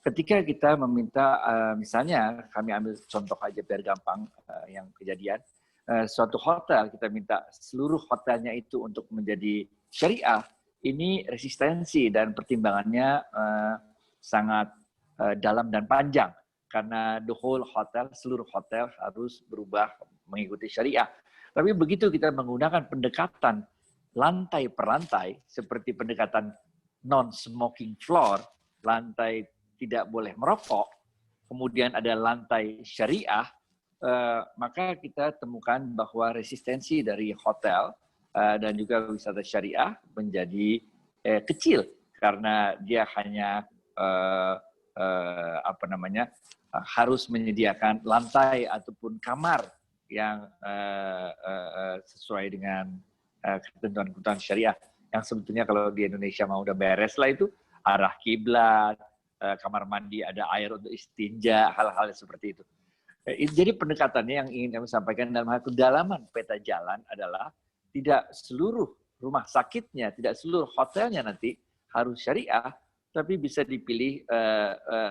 ketika kita meminta, misalnya kami ambil contoh aja biar gampang yang kejadian, suatu hotel kita minta seluruh hotelnya itu untuk menjadi syariah, ini resistensi dan pertimbangannya sangat dalam dan panjang, karena the whole hotel, seluruh hotel harus berubah mengikuti syariah. Tapi begitu kita menggunakan pendekatan lantai per lantai, seperti pendekatan non-smoking floor, lantai tidak boleh merokok, kemudian ada lantai syariah, maka kita temukan bahwa resistensi dari hotel dan juga wisata syariah menjadi kecil, karena dia hanya harus menyediakan lantai ataupun kamar yang sesuai dengan ketentuan-ketentuan syariah, yang sebetulnya kalau di Indonesia mau udah beres lah itu, arah kiblat, kamar mandi ada air untuk istinja, hal-hal seperti itu. Jadi pendekatannya yang ingin kami sampaikan dalam hal kedalaman peta jalan adalah tidak seluruh rumah sakitnya, tidak seluruh hotelnya nanti harus syariah, tapi bisa dipilih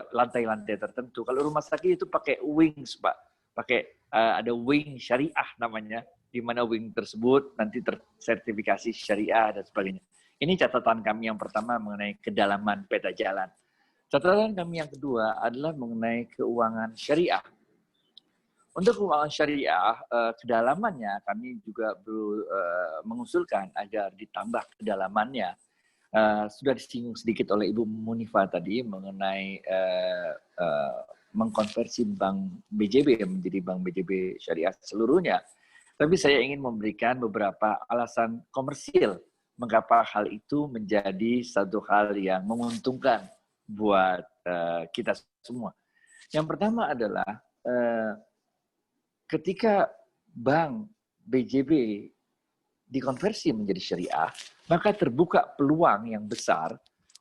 lantai-lantai tertentu. Kalau rumah sakit itu pakai wings, Pak, pakai ada wing syariah namanya, di mana wing tersebut nanti tersertifikasi syariah dan sebagainya. Ini catatan kami yang pertama mengenai kedalaman peta jalan. Catatan kami yang kedua adalah mengenai keuangan syariah. Untuk keuangan syariah, kedalamannya kami juga mengusulkan agar ditambah kedalamannya. Sudah disinggung sedikit oleh Ibu Munifah tadi mengenai mengkonversi bank BJB menjadi bank BJB syariah seluruhnya. Tapi saya ingin memberikan beberapa alasan komersil mengapa hal itu menjadi satu hal yang menguntungkan buat kita semua. Yang pertama adalah ketika bank BJB dikonversi menjadi syariah, maka terbuka peluang yang besar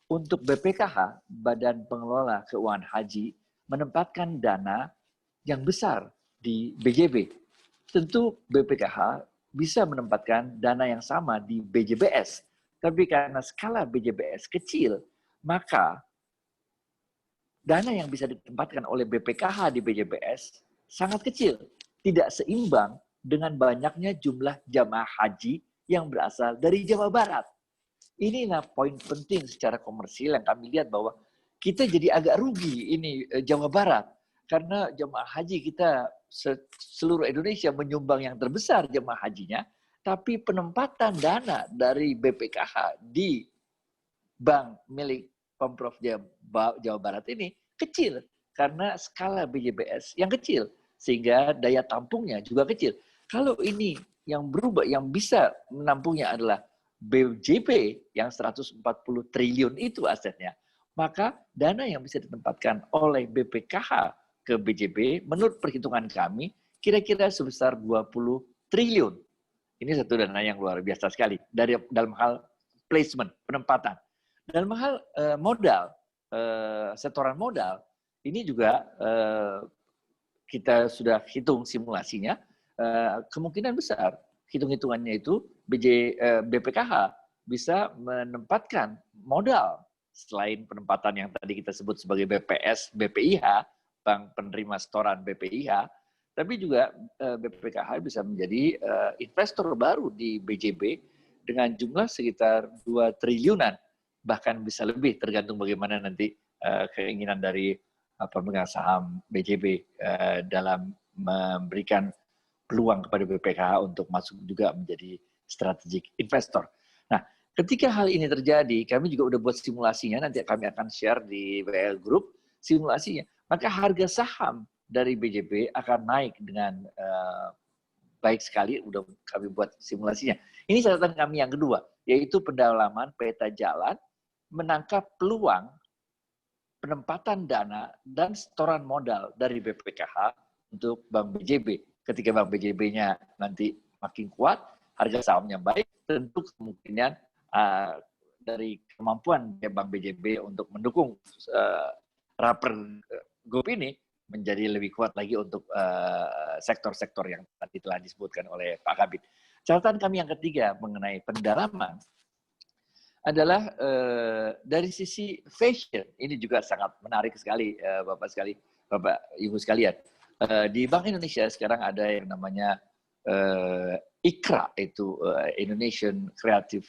untuk BPKH, Badan Pengelola Keuangan Haji, menempatkan dana yang besar di BJB. Tentu BPKH bisa menempatkan dana yang sama di BJBS, tapi karena skala BJBS kecil, maka dana yang bisa ditempatkan oleh BPKH di BJBS sangat kecil, tidak seimbang dengan banyaknya jumlah jamaah haji yang berasal dari Jawa Barat. Inilah poin penting secara komersil yang kami lihat bahwa kita jadi agak rugi ini Jawa Barat, karena jamaah haji kita seluruh Indonesia menyumbang yang terbesar jamaah hajinya, tapi penempatan dana dari BPKH di bank milik Pemprov Jawa Barat ini kecil karena skala BJBS yang kecil, sehingga daya tampungnya juga kecil. Kalau ini yang berubah, yang bisa menampungnya adalah BJB yang 140 triliun itu asetnya, maka dana yang bisa ditempatkan oleh BPKH ke BJB menurut perhitungan kami kira-kira sebesar 20 triliun. Ini satu dana yang luar biasa sekali dalam hal placement, penempatan. Dalam hal modal, setoran modal, ini juga kita sudah hitung simulasinya, kemungkinan besar hitung-hitungannya itu BPKH bisa menempatkan modal selain penempatan yang tadi kita sebut sebagai BPS, BPIH, bank penerima setoran BPIH, tapi juga BPKH bisa menjadi investor baru di BJB dengan jumlah sekitar 2 triliunan, bahkan bisa lebih tergantung bagaimana nanti keinginan dari pemegang saham BJB dalam memberikan peluang kepada BPKH untuk masuk juga menjadi strategic investor. Nah, ketika hal ini terjadi, kami juga udah buat simulasinya, nanti kami akan share di WL Group simulasinya. Maka harga saham dari BJB akan naik dengan baik sekali, udah kami buat simulasinya. Ini catatan kami yang kedua, yaitu pendalaman peta jalan, menangkap peluang penempatan dana dan setoran modal dari BPKH untuk Bank BJB. Ketika Bank BJB-nya nanti makin kuat, harga sahamnya baik, tentu kemungkinan dari kemampuan Bank BJB untuk mendukung Raper Group ini menjadi lebih kuat lagi untuk sektor-sektor yang tadi telah disebutkan oleh Pak Kabid. Catatan kami yang ketiga mengenai pendalaman adalah dari sisi fashion. Ini juga sangat menarik sekali, Bapak Ibu sekalian. Di Bank Indonesia sekarang ada yang namanya ICRA, itu Indonesian Creative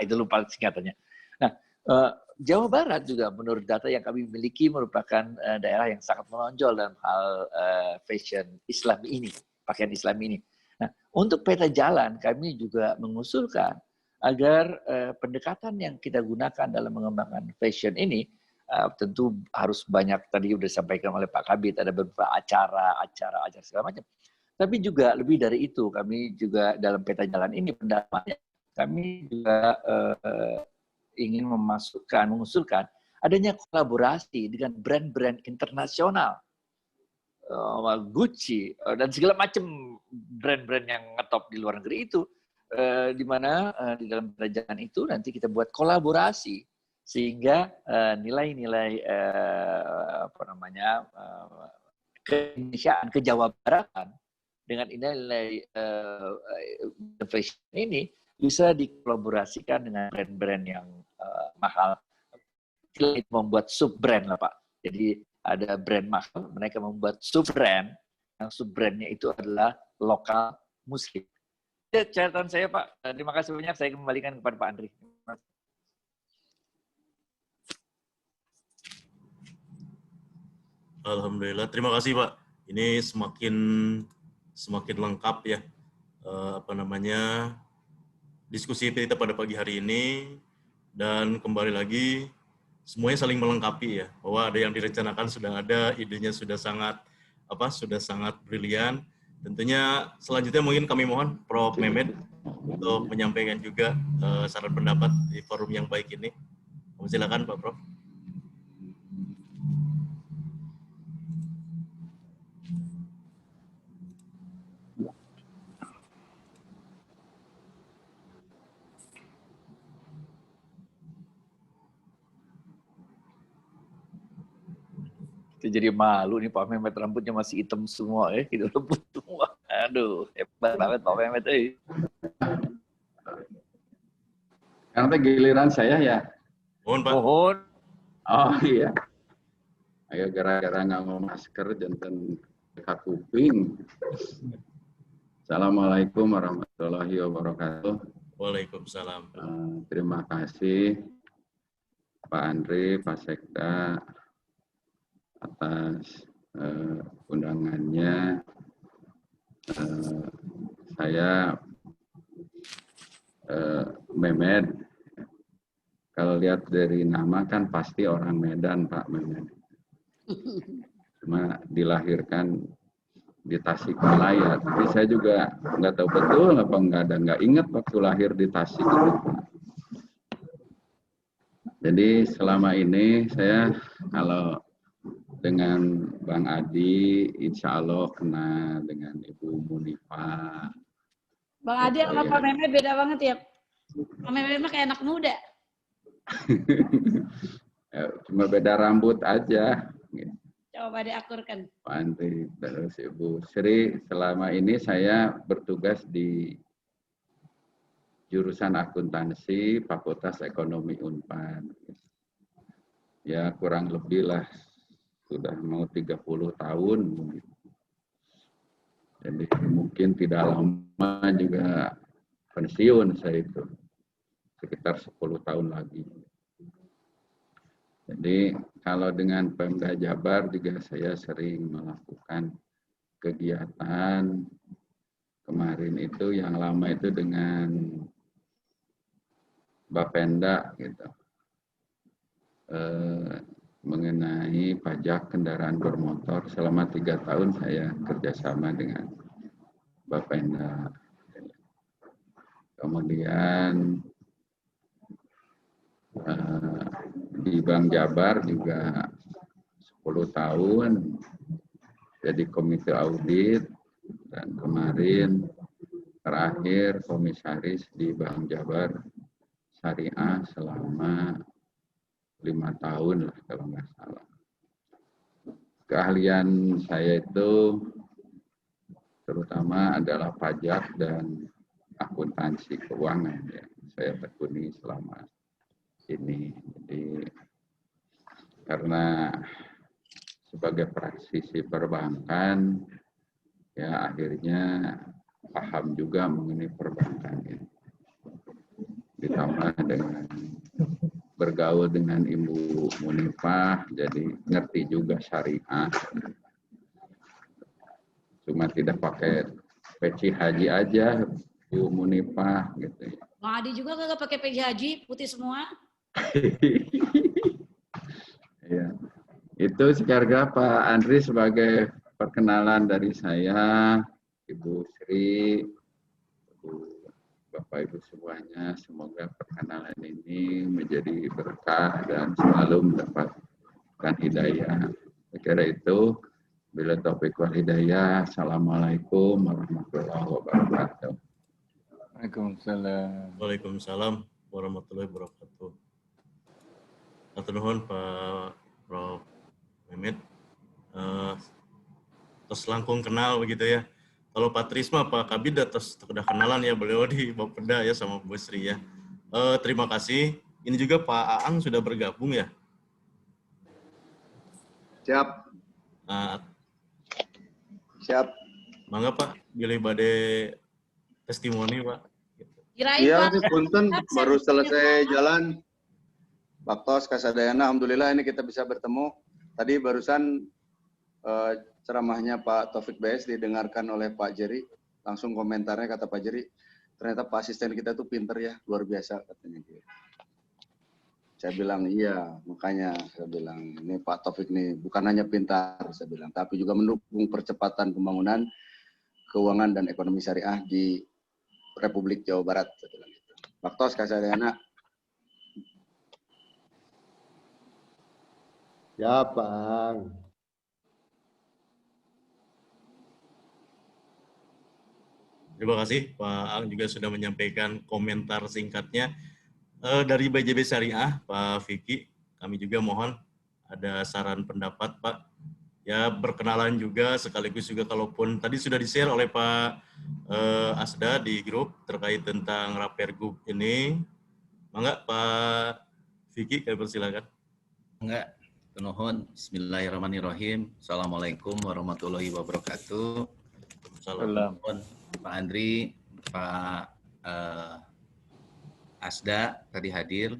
itu lupa singkatannya. Nah, Jawa Barat juga menurut data yang kami miliki merupakan daerah yang sangat menonjol dalam hal fashion Islam ini, pakaian Islam ini. Nah, untuk peta jalan kami juga mengusulkan agar pendekatan yang kita gunakan dalam mengembangkan fashion ini tentu harus banyak, tadi sudah disampaikan oleh Pak Kabid, ada beberapa acara segala macam. Tapi juga lebih dari itu, kami juga dalam peta jalan ini pendalamannya, kami juga ingin mengusulkan adanya kolaborasi dengan brand-brand internasional, Gucci dan segala macam brand-brand yang ngetop di luar negeri itu, di mana di dalam pelajaran itu nanti kita buat kolaborasi sehingga nilai-nilai keindonesiaan, kejawabaratan dengan nilai fashion ini bisa dikolaborasikan dengan brand-brand yang mahal. Kita membuat sub-brand lah Pak. Jadi ada brand mahal, mereka membuat sub-brand, yang sub-brandnya itu adalah lokal muslim. Itu catatan saya Pak. Terima kasih banyak, saya kembalikan kepada Pak Andri.
Alhamdulillah, terima kasih Pak. Ini semakin lengkap ya, diskusi kita pada pagi hari ini, dan kembali lagi semuanya saling melengkapi ya, bahwa ada yang direncanakan sudah ada, idenya sudah sangat brilian. Tentunya selanjutnya mungkin kami mohon Prof. Mehmet untuk menyampaikan juga saran pendapat di forum yang baik ini. Silakan Pak Prof.
Kita jadi malu nih Pak Mehmet, rambutnya masih hitam semua ya, gitu lembut semua. Aduh, hebat banget Pak Mehmet.
Karena giliran saya ya.
Mohon Pak.
Mohon.
Oh iya. Ayo gara-gara nggak mau masker jantan dekat kuping. Assalamualaikum warahmatullahi wabarakatuh.
Waalaikumsalam.
Terima kasih Pak Andri, Pak Sekda atas undangannya. Saya Mehmet, kalau lihat dari nama kan pasti orang Medan Pak Mehmet. Cuma dilahirkan di Tasikmalaya, tapi saya juga nggak tahu betul apa nggak ingat waktu lahir di Tasik itu. Jadi selama ini saya kalau dengan Bang Adi, insya Allah kenal dengan Ibu Munifa.
Bang Adi sama Pak Mehmet beda banget ya. Pak Mehmet kayak anak muda.
Cuma beda rambut aja.
Coba diakurkan.
Pak Andri, terus Ibu Sri, selama ini saya bertugas di jurusan akuntansi Fakultas Ekonomi Unpad. ya kurang lebih lah sudah mau 30 tahun. Jadi mungkin tidak lama juga pensiun saya itu, sekitar 10 tahun lagi. Jadi kalau dengan Pemda Jabar juga saya sering melakukan kegiatan. Kemarin itu yang lama itu dengan Bapenda gitu. Mengenai pajak kendaraan bermotor selama 3 tahun saya kerjasama dengan Bapenda. Kemudian di Bank Jabar juga 10 tahun jadi komite audit, dan kemarin terakhir komisaris di Bank Jabar Syariah selama 5 tahun lah kalau nggak salah. Keahlian saya itu terutama adalah pajak dan akuntansi keuangan ya. Saya tekuni selama ini. Jadi karena sebagai praktisi perbankan ya akhirnya paham juga mengenai perbankan ini. Ditambah dengan bergaul dengan Ibu Munifah, jadi ngerti juga syariah. Cuma tidak pakai peci haji aja, Bu Munifah gitu.
Bang Adi juga nggak pakai peci haji, putih semua.
Ya. Itu sekarang Pak Andri sebagai perkenalan dari saya, Ibu Sri, Bapak Ibu semuanya, semoga perkenalan ini menjadi berkah dan selalu mendapatkan hidayah. Saya kira itu, bila taufiq wal hidayah. Assalamualaikum warahmatullahi wabarakatuh.
Waalaikumsalam.
Waalaikumsalam warahmatullahi wabarakatuh. Atur nuhun Pak Prof. Mehmet. Terus langkung kenal begitu ya. Kalau Pak Trisma, Pak Kabid atas sudah kenalan ya, beliau di Bapeda ya sama Bu Sri ya. Terima kasih. Ini juga Pak Aang sudah bergabung ya.
Siap. Siap.
Mangga Pak, bilih bade testimoni Pak.
Iya, punten baru selesai jalan. Baktos Kasadayana, alhamdulillah ini kita bisa bertemu. Tadi barusan ceramahnya Pak Taufik BS didengarkan oleh Pak Jerry. Langsung komentarnya kata Pak Jerry, ternyata Pak asisten kita tuh pinter ya, luar biasa katanya. Saya bilang iya, makanya saya bilang ini Pak Taufik nih bukan hanya pintar, saya bilang, tapi juga mendukung percepatan pembangunan keuangan dan ekonomi syariah di Republik Jawa Barat. Saya bilang gitu. Baktos Kasadayana.
Ya, Bang.
Terima kasih Pak Aang juga sudah menyampaikan komentar singkatnya. Dari BJB Syariah, Pak Vicky, kami juga mohon ada saran pendapat Pak. Ya berkenalan juga sekaligus juga kalaupun tadi sudah di-share oleh Pak Asda di grup terkait tentang Rapergub ini. Mangga Pak Vicky, kami persilakan.
Enggak, nuhun. Bismillahirrahmanirrahim. Assalamualaikum warahmatullahi wabarakatuh.
Salam.
Pak Andri, Pak Asda tadi hadir.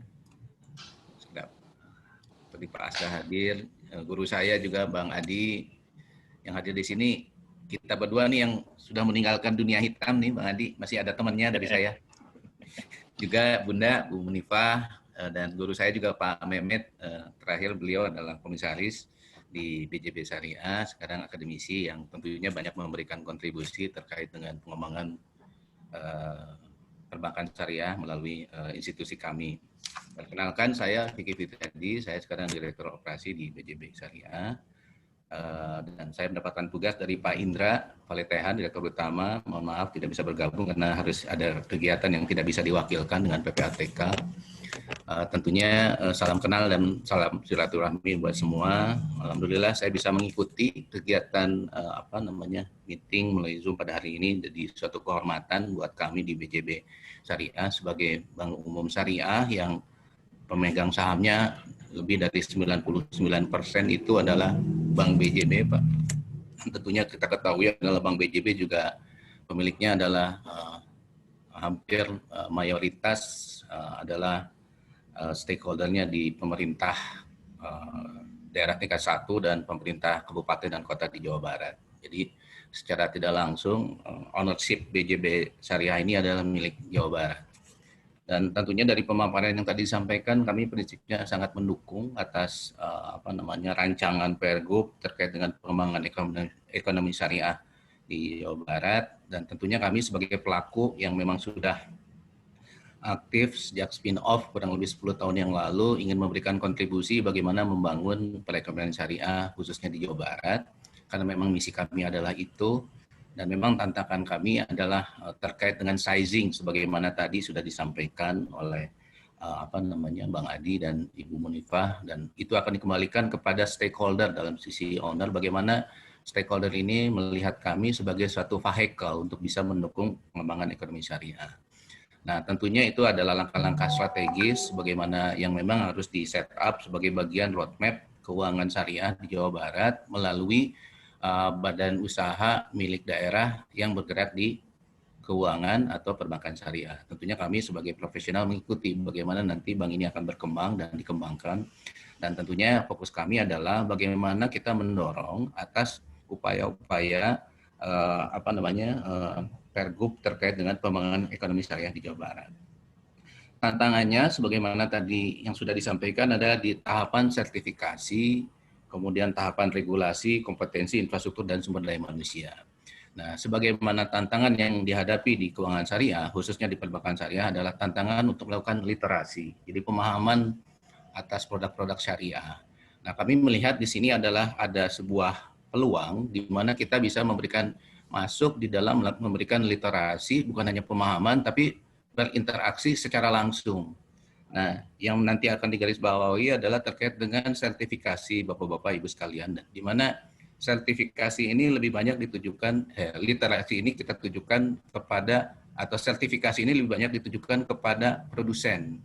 Tadi Pak Asda hadir, guru saya juga Bang Adi yang hadir di sini. Kita berdua nih yang sudah meninggalkan dunia hitam nih Bang Adi, masih ada temannya dari saya. Juga Bunda, Bu Munifah, dan guru saya juga Pak Mehmet, terakhir beliau adalah komisaris di BJB Syariah, sekarang akademisi yang tentunya banyak memberikan kontribusi terkait dengan pengembangan perbankan syariah melalui institusi kami. Perkenalkan, saya Vicky Fitriadi, saya sekarang Direktur Operasi di BJB Syariah, dan saya mendapatkan tugas dari Pak Indra Valetehan, Direktur Utama. Mohon maaf tidak bisa bergabung karena harus ada kegiatan yang tidak bisa diwakilkan dengan PPATK. Tentunya salam kenal dan salam silaturahmi buat semua. Alhamdulillah saya bisa mengikuti kegiatan meeting melalui Zoom pada hari ini, jadi suatu kehormatan buat kami di BJB Syariah sebagai Bank Umum Syariah yang pemegang sahamnya lebih dari 99% itu adalah Bank BJB, Pak. Tentunya kita ketahui adalah Bank BJB juga pemiliknya adalah hampir mayoritas adalah stakeholdernya di pemerintah daerah tingkat 1 dan pemerintah kabupaten dan kota di Jawa Barat. Jadi secara tidak langsung ownership BJB Syariah ini adalah milik Jawa Barat. Dan tentunya dari pemaparan yang tadi disampaikan, kami prinsipnya sangat mendukung atas rancangan Pergub terkait dengan pengembangan ekonomi syariah di Jawa Barat. Dan tentunya kami sebagai pelaku yang memang sudah aktif sejak spin-off kurang lebih 10 tahun yang lalu ingin memberikan kontribusi bagaimana membangun perekonomian syariah khususnya di Jawa Barat. Karena memang misi kami adalah itu. Dan memang tantangan kami adalah terkait dengan sizing sebagaimana tadi sudah disampaikan oleh Bang Adi dan Ibu Munifah, dan itu akan dikembalikan kepada stakeholder dalam sisi owner, bagaimana stakeholder ini melihat kami sebagai suatu vehicle untuk bisa mendukung pengembangan ekonomi syariah. Nah, tentunya itu adalah langkah-langkah strategis bagaimana yang memang harus di set up sebagai bagian roadmap keuangan syariah di Jawa Barat melalui badan usaha milik daerah yang bergerak di keuangan atau perbankan syariah. Tentunya kami sebagai profesional mengikuti bagaimana nanti bank ini akan berkembang dan dikembangkan. Dan tentunya fokus kami adalah bagaimana kita mendorong atas upaya-upaya Pergub terkait dengan pengembangan ekonomi syariah di Jawa Barat. Tantangannya sebagaimana tadi yang sudah disampaikan adalah di tahapan sertifikasi, kemudian tahapan regulasi, kompetensi, infrastruktur, dan sumber daya manusia. Nah, sebagaimana tantangan yang dihadapi di keuangan syariah, khususnya di perbankan syariah, adalah tantangan untuk melakukan literasi, jadi pemahaman atas produk-produk syariah. Nah, kami melihat di sini adalah ada sebuah peluang di mana kita bisa memberikan masuk di dalam memberikan literasi, bukan hanya pemahaman, tapi berinteraksi secara langsung. Nah, yang nanti akan digarisbawahi adalah terkait dengan sertifikasi Bapak-Bapak Ibu sekalian, di mana sertifikasi ini lebih banyak ditujukan, literasi ini kita tujukan kepada, atau sertifikasi ini lebih banyak ditujukan kepada produsen.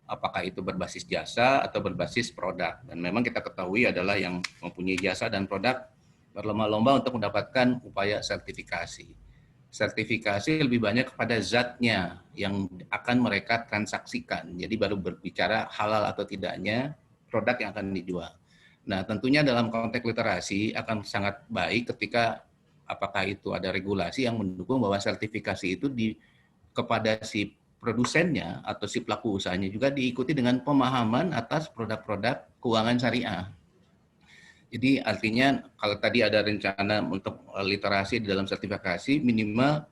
Apakah itu berbasis jasa atau berbasis produk. Dan memang kita ketahui adalah yang mempunyai jasa dan produk berlomba-lomba untuk mendapatkan upaya sertifikasi. Sertifikasi lebih banyak kepada zatnya yang akan mereka transaksikan. Jadi baru berbicara halal atau tidaknya produk yang akan dijual. Nah, tentunya dalam konteks literasi akan sangat baik ketika apakah itu ada regulasi yang mendukung bahwa sertifikasi itu kepada si produsennya atau si pelaku usahanya juga diikuti dengan pemahaman atas produk-produk keuangan syariah. Jadi artinya kalau tadi ada rencana untuk literasi di dalam sertifikasi, minimal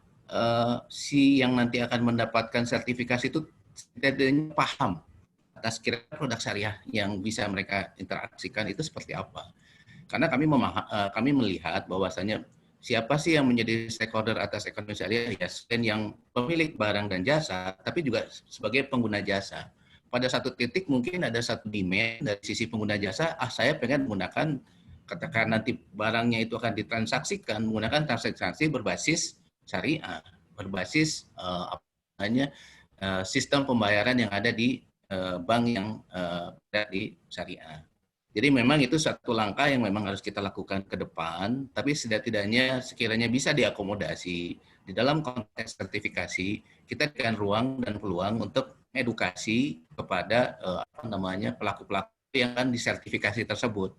si yang nanti akan mendapatkan sertifikasi itu setidaknya paham atas kira-kira produk syariah yang bisa mereka interaksikan itu seperti apa. Karena kami melihat bahwasanya siapa sih yang menjadi stakeholder atas ekonomi syariah, ya selain yang pemilik barang dan jasa, tapi juga sebagai pengguna jasa. Pada satu titik mungkin ada satu demand dari sisi pengguna jasa, saya pengen menggunakan, katakan nanti barangnya itu akan ditransaksikan menggunakan transaksi berbasis syariah, berbasis sistem pembayaran yang ada di bank yang ada di syariah. Jadi memang itu satu langkah yang memang harus kita lakukan ke depan, tapi setidak-tidaknya sekiranya bisa diakomodasi di dalam konteks sertifikasi, kita berikan ruang dan peluang untuk edukasi kepada pelaku-pelaku yang akan disertifikasi tersebut.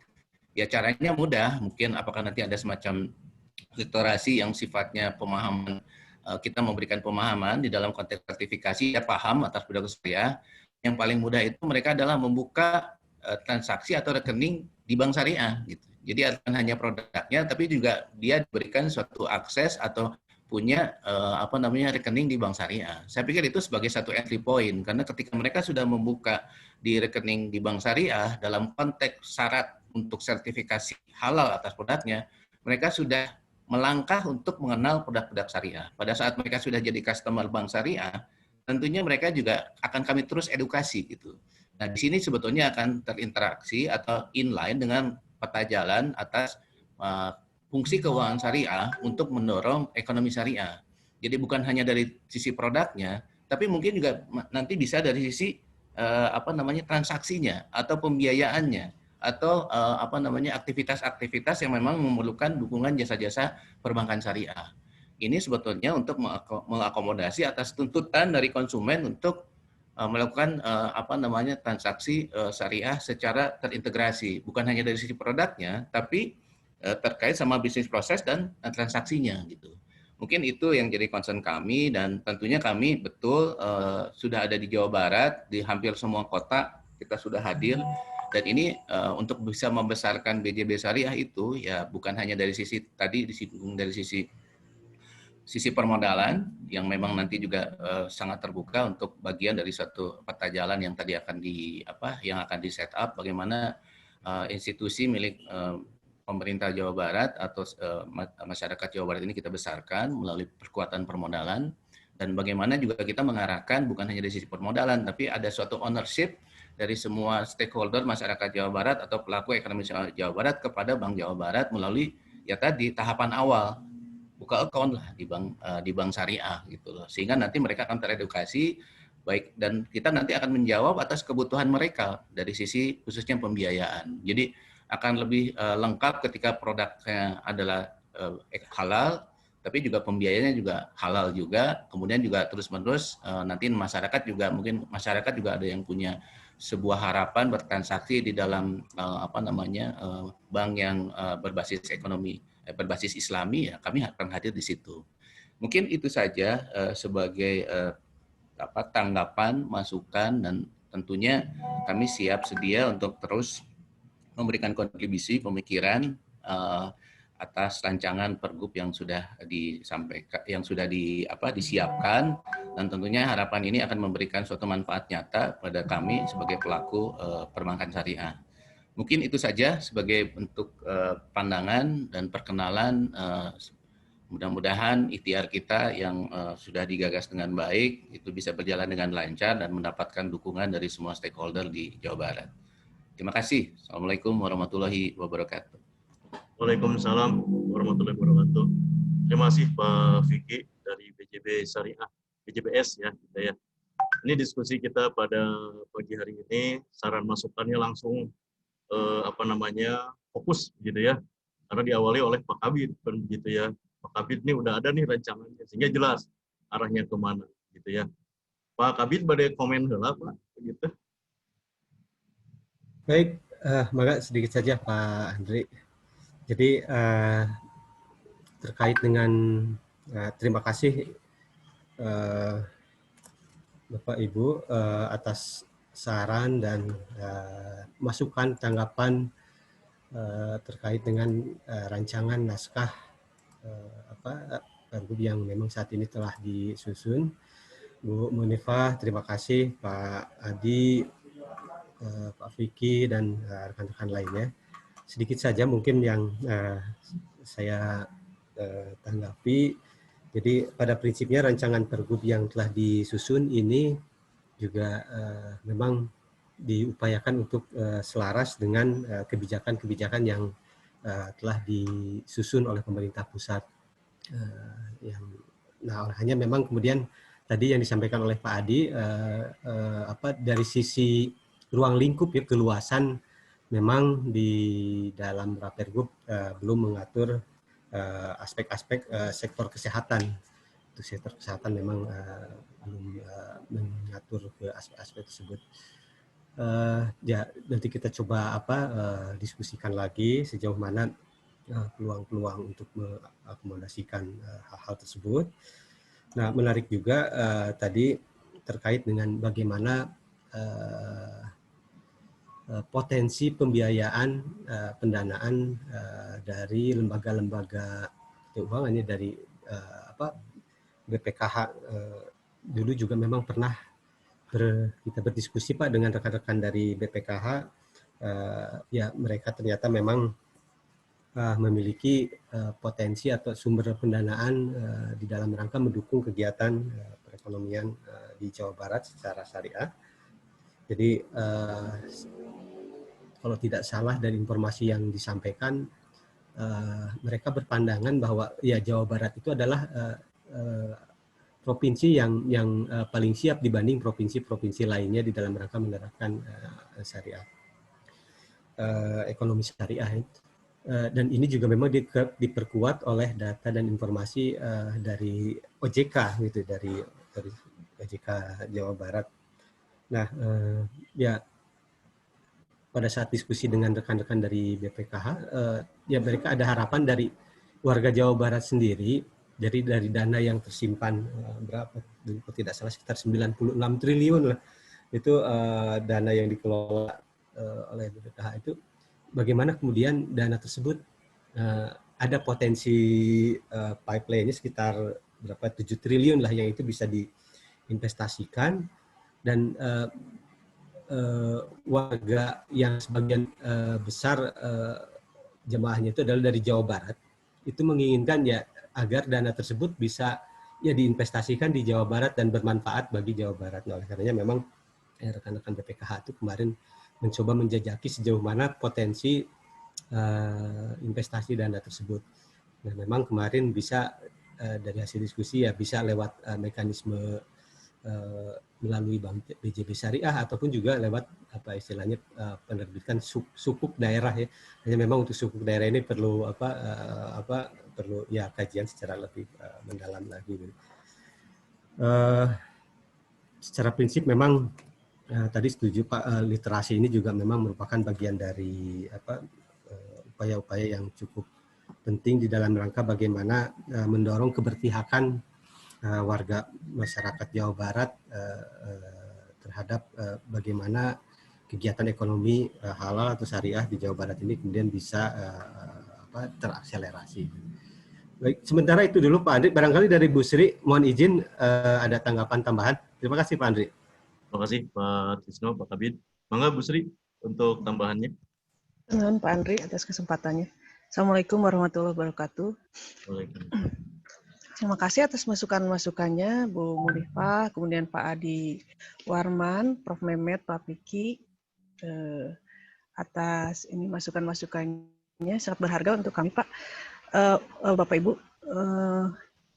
Ya caranya mudah, mungkin apakah nanti ada semacam literasi yang sifatnya pemahaman, kita memberikan pemahaman di dalam konteks sertifikasi, ya paham atas produk syariah. Yang paling mudah itu mereka adalah membuka transaksi atau rekening di bank syariah gitu. Jadi bukan hanya produknya tapi juga dia diberikan suatu akses atau punya rekening di bank syariah. Saya pikir itu sebagai satu entry point karena ketika mereka sudah membuka di rekening di bank syariah dalam konteks syarat untuk sertifikasi halal atas produknya, mereka sudah melangkah untuk mengenal produk-produk syariah. Pada saat mereka sudah jadi customer bank syariah, tentunya mereka juga akan kami terus edukasi gitu. Nah, di sini sebetulnya akan terinteraksi atau inline dengan peta jalan atas fungsi keuangan syariah untuk mendorong ekonomi syariah. Jadi bukan hanya dari sisi produknya, tapi mungkin juga nanti bisa dari sisi transaksinya atau pembiayaannya atau aktivitas-aktivitas yang memang memerlukan dukungan jasa-jasa perbankan syariah. Ini sebetulnya untuk mengakomodasi atas tuntutan dari konsumen untuk melakukan transaksi syariah secara terintegrasi, bukan hanya dari sisi produknya, tapi terkait sama bisnis proses dan transaksinya gitu. Mungkin itu yang jadi concern kami, dan tentunya kami betul sudah ada di Jawa Barat, di hampir semua kota kita sudah hadir, dan ini untuk bisa membesarkan BJB Syariah itu ya bukan hanya dari sisi tadi disinggung dari sisi permodalan yang memang nanti juga sangat terbuka untuk bagian dari suatu peta jalan yang tadi akan di set up, bagaimana institusi milik pemerintah Jawa Barat atau masyarakat Jawa Barat ini kita besarkan melalui perkuatan permodalan, dan bagaimana juga kita mengarahkan bukan hanya dari sisi permodalan tapi ada suatu ownership dari semua stakeholder masyarakat Jawa Barat atau pelaku ekonomi Jawa Barat kepada Bank Jawa Barat melalui ya tadi tahapan awal buka account lah di bank syariah gitu loh, sehingga nanti mereka akan teredukasi baik, dan kita nanti akan menjawab atas kebutuhan mereka dari sisi khususnya pembiayaan. Jadi akan lebih lengkap ketika produknya adalah halal, tapi juga pembiayaannya juga halal juga. Kemudian juga terus-menerus nanti masyarakat juga ada yang punya sebuah harapan bertransaksi di dalam bank yang berbasis ekonomi berbasis Islami, ya kami akan hadir di situ. Mungkin itu saja sebagai tanggapan, masukan, dan tentunya kami siap sedia untuk terus memberikan kontribusi pemikiran atas rancangan pergub yang sudah disampaikan, yang sudah disiapkan, dan tentunya harapan ini akan memberikan suatu manfaat nyata pada kami sebagai pelaku perbankan syariah. Mungkin itu saja sebagai bentuk pandangan dan perkenalan. Mudah-mudahan ikhtiar kita yang sudah digagas dengan baik itu bisa berjalan dengan lancar dan mendapatkan dukungan dari semua stakeholder di Jawa Barat. Terima kasih. Assalamualaikum warahmatullahi wabarakatuh.
Waalaikumsalam warahmatullahi wabarakatuh. Terima kasih Pak Vicky dari BJB Syariah, BJBS ya kita ya. Ini diskusi kita pada pagi hari ini, saran masukannya langsung fokus gitu ya, karena diawali oleh Pak Kabid kan begitu ya. Pak Kabid ini udah ada nih rancangannya sehingga jelas arahnya kemana gitu ya. Pak Kabid badai komen heula Pak gitu.
Baik, maka sedikit saja Pak Andri. Jadi terkait dengan terima kasih Bapak Ibu atas saran dan masukan tanggapan terkait dengan rancangan naskah pergub yang memang saat ini telah disusun. Bu Munifah, terima kasih, Pak Adi, Pak Vicky, dan rekan-rekan lainnya. Sedikit saja mungkin yang saya tanggapi. Jadi pada prinsipnya rancangan pergub yang telah disusun ini juga memang diupayakan untuk selaras dengan kebijakan-kebijakan yang telah disusun oleh pemerintah pusat. Hanya memang kemudian tadi yang disampaikan oleh Pak Adi, dari sisi ruang lingkup ya, keluasan memang di dalam Rapergub belum mengatur aspek-aspek sektor kesehatan. Untuk sektor kesehatan memang belum mengatur ke aspek-aspek tersebut. Ya nanti kita coba diskusikan lagi sejauh mana peluang-peluang untuk mengakomodasikan hal-hal tersebut. Nah, menarik juga tadi terkait dengan bagaimana potensi pembiayaan pendanaan dari lembaga-lembaga keuangan dari BPKH. Dulu juga memang pernah kita berdiskusi Pak dengan rekan-rekan dari BPKH. Ya mereka ternyata memang memiliki potensi atau sumber pendanaan di dalam rangka mendukung kegiatan perekonomian di Jawa Barat secara syariah. Jadi kalau tidak salah dari informasi yang disampaikan, mereka berpandangan bahwa ya Jawa Barat itu adalah provinsi yang paling siap dibanding provinsi-provinsi lainnya di dalam rangka menerapkan syariah, ekonomi syariah. Dan ini juga memang diperkuat oleh data dan informasi dari OJK gitu, dari OJK Jawa Barat. Nah, ya pada saat diskusi dengan rekan-rekan dari BPKH, ya mereka ada harapan dari warga Jawa Barat sendiri, jadi dari dana yang tersimpan berapa, kalau tidak salah sekitar 96 triliun lah, itu dana yang dikelola oleh BPKH itu, bagaimana kemudian dana tersebut ada potensi pipeline-nya sekitar berapa 7 triliun lah yang itu bisa diinvestasikan, dan warga yang sebagian besar jemaahnya itu adalah dari Jawa Barat, itu menginginkan ya agar dana tersebut bisa ya diinvestasikan di Jawa Barat dan bermanfaat bagi Jawa Barat. Nah, oleh karenanya memang rekan-rekan BPKH itu kemarin mencoba menjajaki sejauh mana potensi investasi dana tersebut. Nah, memang kemarin bisa dari hasil diskusi ya bisa lewat mekanisme melalui Bank BJB Syariah ataupun juga lewat apa istilahnya penerbitan sukuk daerah ya. Hanya memang untuk sukuk daerah ini perlu perlu ya kajian secara lebih mendalam lagi. Secara prinsip memang tadi setuju Pak, literasi ini juga memang merupakan bagian dari upaya-upaya yang cukup penting di dalam rangka bagaimana mendorong keberpihakan warga masyarakat Jawa Barat terhadap bagaimana kegiatan ekonomi halal atau syariah di Jawa Barat ini kemudian bisa terakselerasi. Baik, sementara itu dulu Pak Andri, barangkali dari Bu Sri mohon izin ada tanggapan tambahan. Terima kasih Pak Andri.
Terima kasih Pak Tisno, Pak Kabid. Mangga Bu Sri untuk tambahannya.
Dengan Pak Andri atas kesempatannya. Assalamualaikum warahmatullahi wabarakatuh.
Waalaikumsalam.
Terima kasih atas masukan-masukannya Bu Munifah, kemudian Pak Adi Warman, Prof. Mehmet, Pak Piki, atas ini masukan-masukannya sangat berharga untuk kami Pak. Bapak Ibu,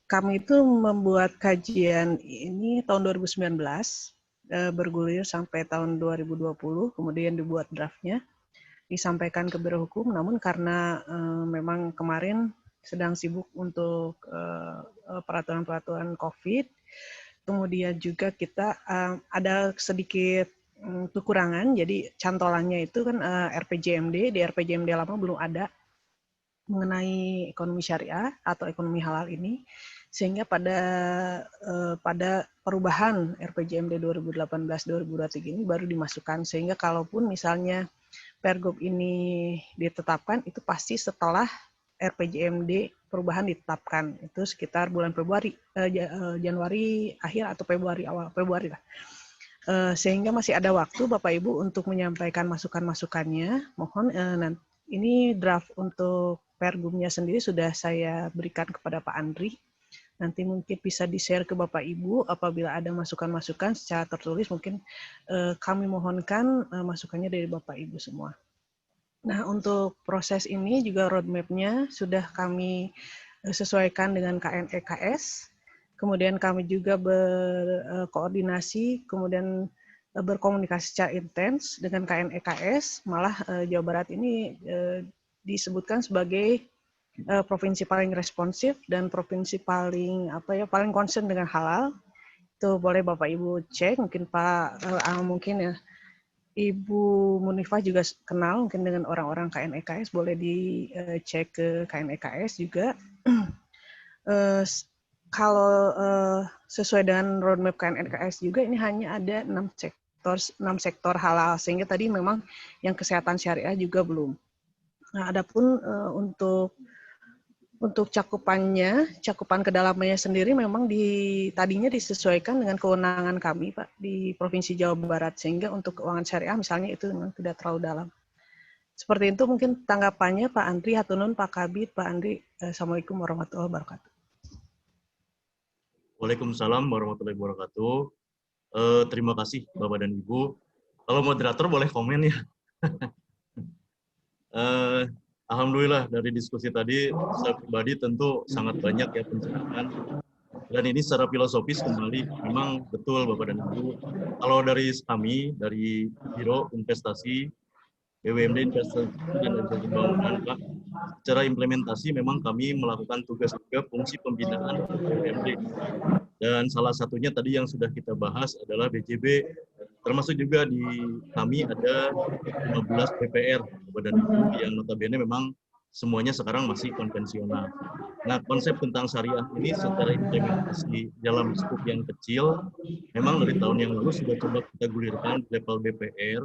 kami itu membuat kajian ini tahun 2019, bergulir sampai tahun 2020, kemudian dibuat draftnya, disampaikan ke Biro Hukum, namun karena memang kemarin sedang sibuk untuk peraturan-peraturan COVID, kemudian juga kita ada sedikit kekurangan, jadi cantolannya itu kan RPJMD, di RPJMD lama belum ada mengenai ekonomi syariah atau ekonomi halal ini, sehingga pada perubahan RPJMD 2018-2023 ini baru dimasukkan, sehingga kalaupun misalnya Pergub ini ditetapkan, itu pasti setelah RPJMD perubahan ditetapkan, itu sekitar bulan Februari, Januari akhir atau Februari awal, Februari lah. Sehingga masih ada waktu Bapak Ibu untuk menyampaikan masukan-masukannya. Mohon ini draft untuk Pergubnya sendiri sudah saya berikan kepada Pak Andri. Nanti mungkin bisa di-share ke Bapak Ibu apabila ada masukan-masukan secara tertulis, mungkin kami mohonkan masukannya dari Bapak Ibu semua. Nah, untuk proses ini juga roadmap-nya sudah kami sesuaikan dengan KNEKS, kemudian kami juga berkoordinasi, kemudian berkomunikasi secara intens dengan KNEKS, malah Jawa Barat ini disebutkan sebagai provinsi paling responsif dan provinsi paling paling concern dengan halal. Itu boleh Bapak Ibu cek, mungkin Pak mungkin ya Ibu Munifah juga kenal mungkin dengan orang-orang KNEKS, boleh dicek ke KNEKS juga. Kalau sesuai dengan roadmap KNEKS juga ini hanya ada 6 sektor halal, sehingga tadi memang yang kesehatan syariah juga belum. Nah, adapun untuk cakupan kedalamannya sendiri memang tadinya disesuaikan dengan kewenangan kami Pak di Provinsi Jawa Barat, sehingga untuk keuangan syariah misalnya itu memang tidak terlalu dalam. Seperti itu mungkin tanggapannya Pak Andri, hatunun Pak Kabid, Pak Andri. Assalamualaikum warahmatullahi wabarakatuh.
Waalaikumsalam warahmatullahi wabarakatuh. Terima kasih Bapak dan Ibu. Kalau moderator boleh komen ya. Alhamdulillah dari diskusi tadi saya pribadi tentu sangat banyak ya pencerahan Dan ini secara filosofis kembali, memang betul Bapak dan Ibu. Kalau dari kami, dari Biro Investasi, BUMD Investasi dan Realisasi Pembangunan, Pak, secara implementasi memang kami melakukan tugas juga fungsi pembinaan BUMD. Dan salah satunya tadi yang sudah kita bahas adalah BJB, termasuk juga di kami ada 15 BPR, Bapak dan Ibu, yang notabene memang semuanya sekarang masih konvensional. Nah, konsep tentang syariah ini secara implementasi dalam skup yang kecil, memang dari tahun yang lalu sudah coba kita gulirkan level BPR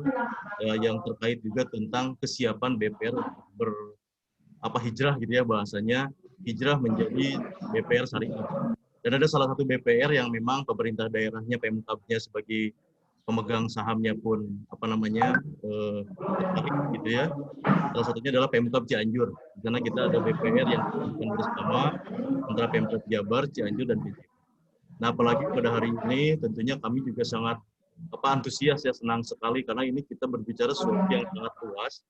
yang terkait juga tentang kesiapan BPR hijrah gitu ya bahasanya, hijrah menjadi BPR syariah. Dan ada salah satu BPR yang memang pemerintah daerahnya, Pemkabnya sebagai pemegang sahamnya pun tertarik gitu ya. Salah satunya adalah Pemkab Cianjur. Karena kita ada BPR yang dilakukan bersama antara Pemkab Jabar, Cianjur dan BJB. Nah, apalagi pada hari ini tentunya kami juga sangat antusias ya, senang sekali karena ini kita berbicara sesuatu yang sangat luas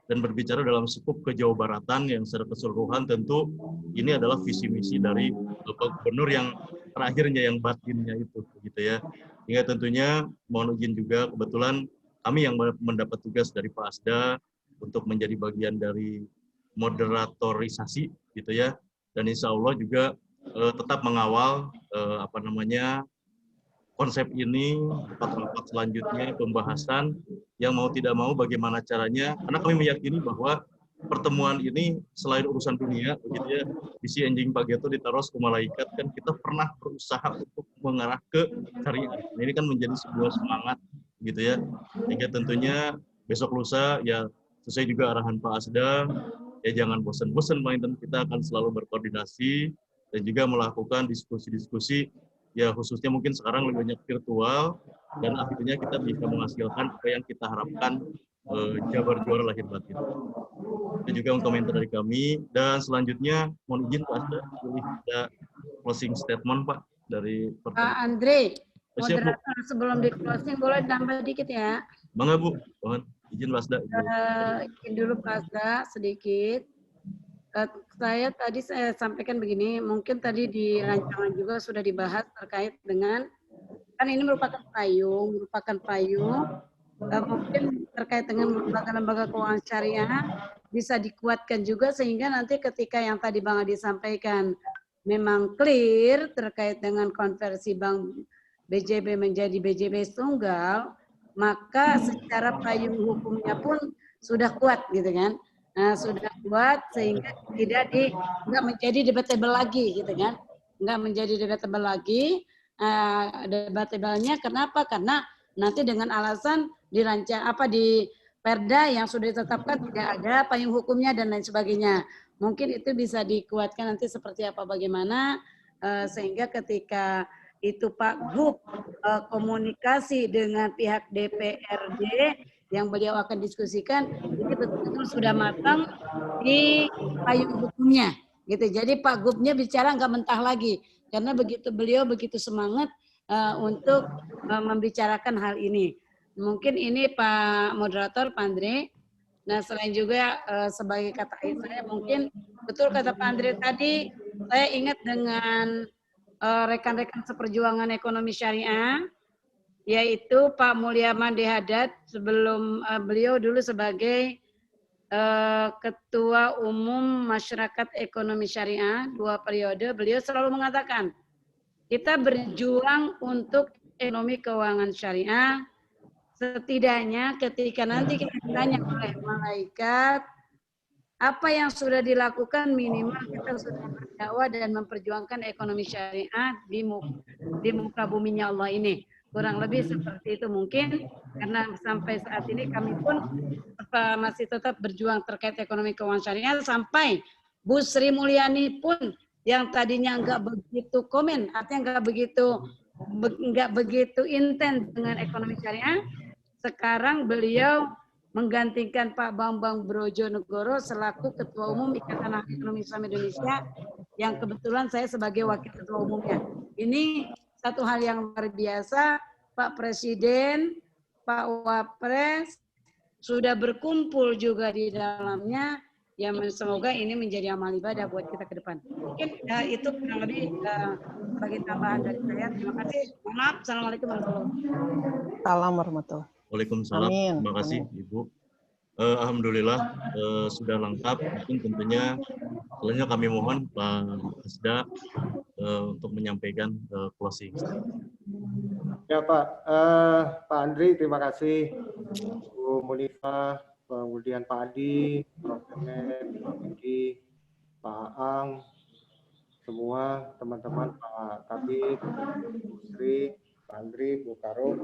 dan berbicara dalam skup kejawabaratan yang secara keseluruhan tentu ini adalah visi misi dari Bapak Gubernur yang terakhirnya yang batinnya itu gitu ya. Hingga tentunya mohon izin juga kebetulan kami yang mendapat tugas dari Pak Asda untuk menjadi bagian dari moderatorisasi gitu ya, dan insya Allah juga tetap mengawal konsep ini, rapat-rapat selanjutnya, pembahasan yang mau tidak mau bagaimana caranya, karena kami meyakini bahwa pertemuan ini selain urusan dunia, begitu ya, visi enjing pageto ditaruh ke malaikat, kan kita pernah berusaha untuk mengarah ke syariah. Nah, ini kan menjadi sebuah semangat, gitu ya. Sehingga tentunya besok lusa ya sesuai juga arahan Pak Asda, ya jangan bosan-bosan main, dan kita akan selalu berkoordinasi dan juga melakukan diskusi-diskusi, ya khususnya mungkin sekarang lebih banyak virtual, dan akhirnya kita bisa menghasilkan apa yang kita harapkan, Jabar juara lahir batin. Itu juga komentar dari kami, dan selanjutnya mohon izin Pak Asda, boleh ada closing statement Pak dari
Pak Andre,
Siap, Bu.
moderator sebelum di closing boleh nambah dikit ya.
Bangga Bu, mohon izin Pak Asda.
Izin dulu Pak Asda sedikit. Saya sampaikan begini, mungkin tadi di rancangan juga sudah dibahas terkait dengan, kan ini merupakan payung, mungkin terkait dengan lembaga keuangan syariah bisa dikuatkan juga sehingga nanti ketika yang tadi Bang Adi sampaikan memang clear terkait dengan konversi bank BJB menjadi BJB tunggal, maka secara payung hukumnya pun sudah kuat gitu kan. Nah, sudah kuat sehingga nggak menjadi debatable lagi gitu kan. Nggak menjadi debatable lagi. Debatable-nya kenapa? Karena nanti dengan alasan di Perda yang sudah ditetapkan tidak ada payung hukumnya dan lain sebagainya. Mungkin itu bisa dikuatkan nanti seperti apa bagaimana sehingga ketika itu Pak Gub komunikasi dengan pihak DPRD yang beliau akan diskusikan ini betul-betul sudah matang di payung hukumnya gitu. Jadi Pak Gubnya bicara nggak mentah lagi karena beliau begitu semangat untuk membicarakan hal ini. Mungkin ini Pak Moderator, Pak Andre. Nah, selain juga sebagai kata saya, mungkin betul kata Pak Andre tadi, saya ingat dengan rekan-rekan seperjuangan ekonomi syariah, yaitu Pak Mulyaman Dehadat, sebelum beliau dulu sebagai Ketua Umum Masyarakat Ekonomi Syariah, 2 periode, beliau selalu mengatakan, kita berjuang untuk ekonomi keuangan syariah, setidaknya ketika nanti kita ditanya oleh malaikat, apa yang sudah dilakukan minimal kita sudah berdakwah dan memperjuangkan ekonomi syariah di muka buminya Allah ini. Kurang lebih seperti itu mungkin, karena sampai saat ini kami pun masih tetap berjuang terkait ekonomi keuangan syariah, sampai Bu Sri Mulyani pun yang tadinya nggak begitu komen, artinya nggak begitu intens dengan ekonomi syariah, sekarang beliau menggantikan Pak Bambang Brojonegoro selaku Ketua Umum Ikatan Ahli Ekonomi Islam Indonesia, yang kebetulan saya sebagai Wakil Ketua Umumnya. Ini satu hal yang luar biasa, Pak Presiden, Pak Wapres sudah berkumpul juga di dalamnya, yang semoga ini menjadi amal ibadah buat kita ke depan. Mungkin itu kurang lebih sebagai tambahan dari saya. Terima kasih. Mohon maaf. Assalamualaikum warahmatullahi wabarakatuh.
Salam warahmatullahi.
Waalaikumsalam.
Amin.
Terima kasih
Amin.
Ibu. Alhamdulillah sudah lengkap. Mungkin tentunya selanjutnya kami mohon Pak Asda untuk menyampaikan closing.
Ya Pak, Pak Andri, terima kasih. Bu Munifah, kemudian Pak Adi, Prof. Emen, Pak Vicky, Pak Ang, semua teman-teman, Pak Kabit, Bu Sri, Pak Andri, Bu Karum.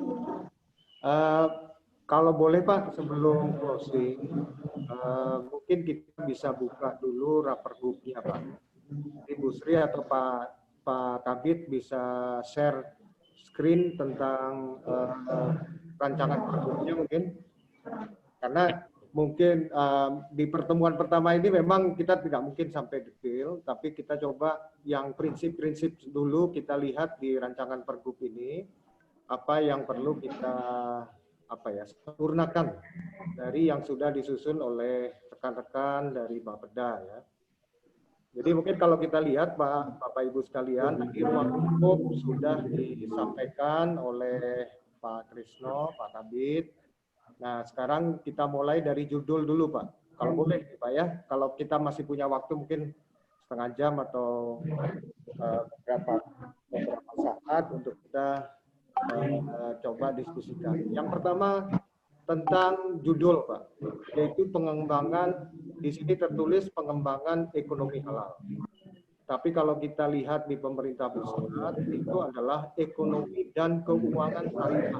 Kalau boleh Pak, sebelum closing, mungkin kita bisa buka dulu Rapergubnya Pak. Jadi Bu Sri atau Pak Kabit bisa share screen tentang rancangan pergubnya mungkin. Karena mungkin di pertemuan pertama ini memang kita tidak mungkin sampai detail, tapi kita coba yang prinsip-prinsip dulu kita lihat di rancangan pergub ini, apa yang perlu kita sempurnakan dari yang sudah disusun oleh rekan-rekan dari Bapeda ya. Jadi mungkin kalau kita lihat Bapak Ibu sekalian, tadi ruang lingkup sudah disampaikan oleh Pak Krisno, Pak Kabit. Nah sekarang kita mulai dari judul dulu Pak. Kalau boleh Pak ya, kalau kita masih punya waktu mungkin setengah jam atau beberapa saat untuk kita coba diskusikan. Yang pertama tentang judul Pak, yaitu pengembangan, di sini tertulis pengembangan ekonomi halal. Tapi kalau kita lihat di pemerintah pusat itu adalah ekonomi dan keuangan syariah.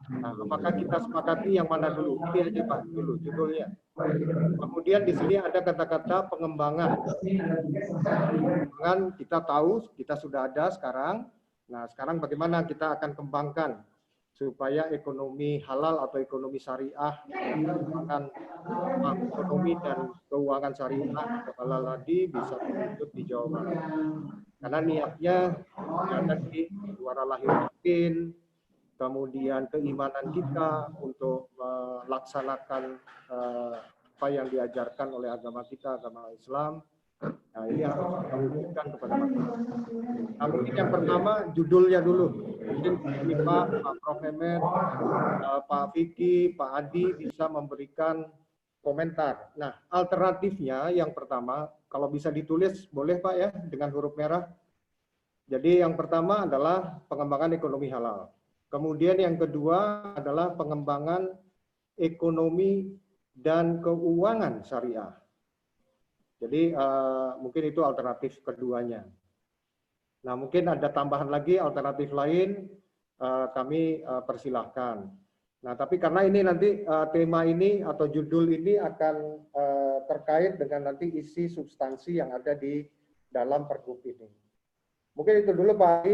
Nah, apakah kita sepakati yang mana dulu? Ini aja Pak dulu judulnya. Kemudian di sini ada kata-kata pengembangan. Pengembangan kita tahu, kita sudah ada sekarang. Nah, sekarang bagaimana kita akan kembangkan supaya ekonomi halal atau ekonomi syariah, pengembangan ekonomi dan keuangan syariah atau halal tadi bisa terwujud di Jawa Barat. Karena niatnya ada di suara lahir batin, kemudian keimanan kita untuk melaksanakan apa yang diajarkan oleh agama kita, agama Islam. Nah, ini harus kita wujudkan kepada masyarakat. Nah, mungkin yang pertama judulnya dulu. Mungkin Pak Prof. Emen, Pak Vicky, Pak Adi bisa memberikan komentar. Nah, alternatifnya yang pertama, kalau bisa ditulis boleh Pak ya dengan huruf merah. Jadi yang pertama adalah pengembangan ekonomi halal. Kemudian yang kedua adalah pengembangan ekonomi dan keuangan syariah. Jadi mungkin itu alternatif keduanya. Nah mungkin ada tambahan lagi alternatif lain, kami persilahkan. Nah tapi karena ini nanti tema ini atau judul ini akan terkait dengan nanti isi substansi yang ada di dalam pergub ini. Mungkin itu dulu Pak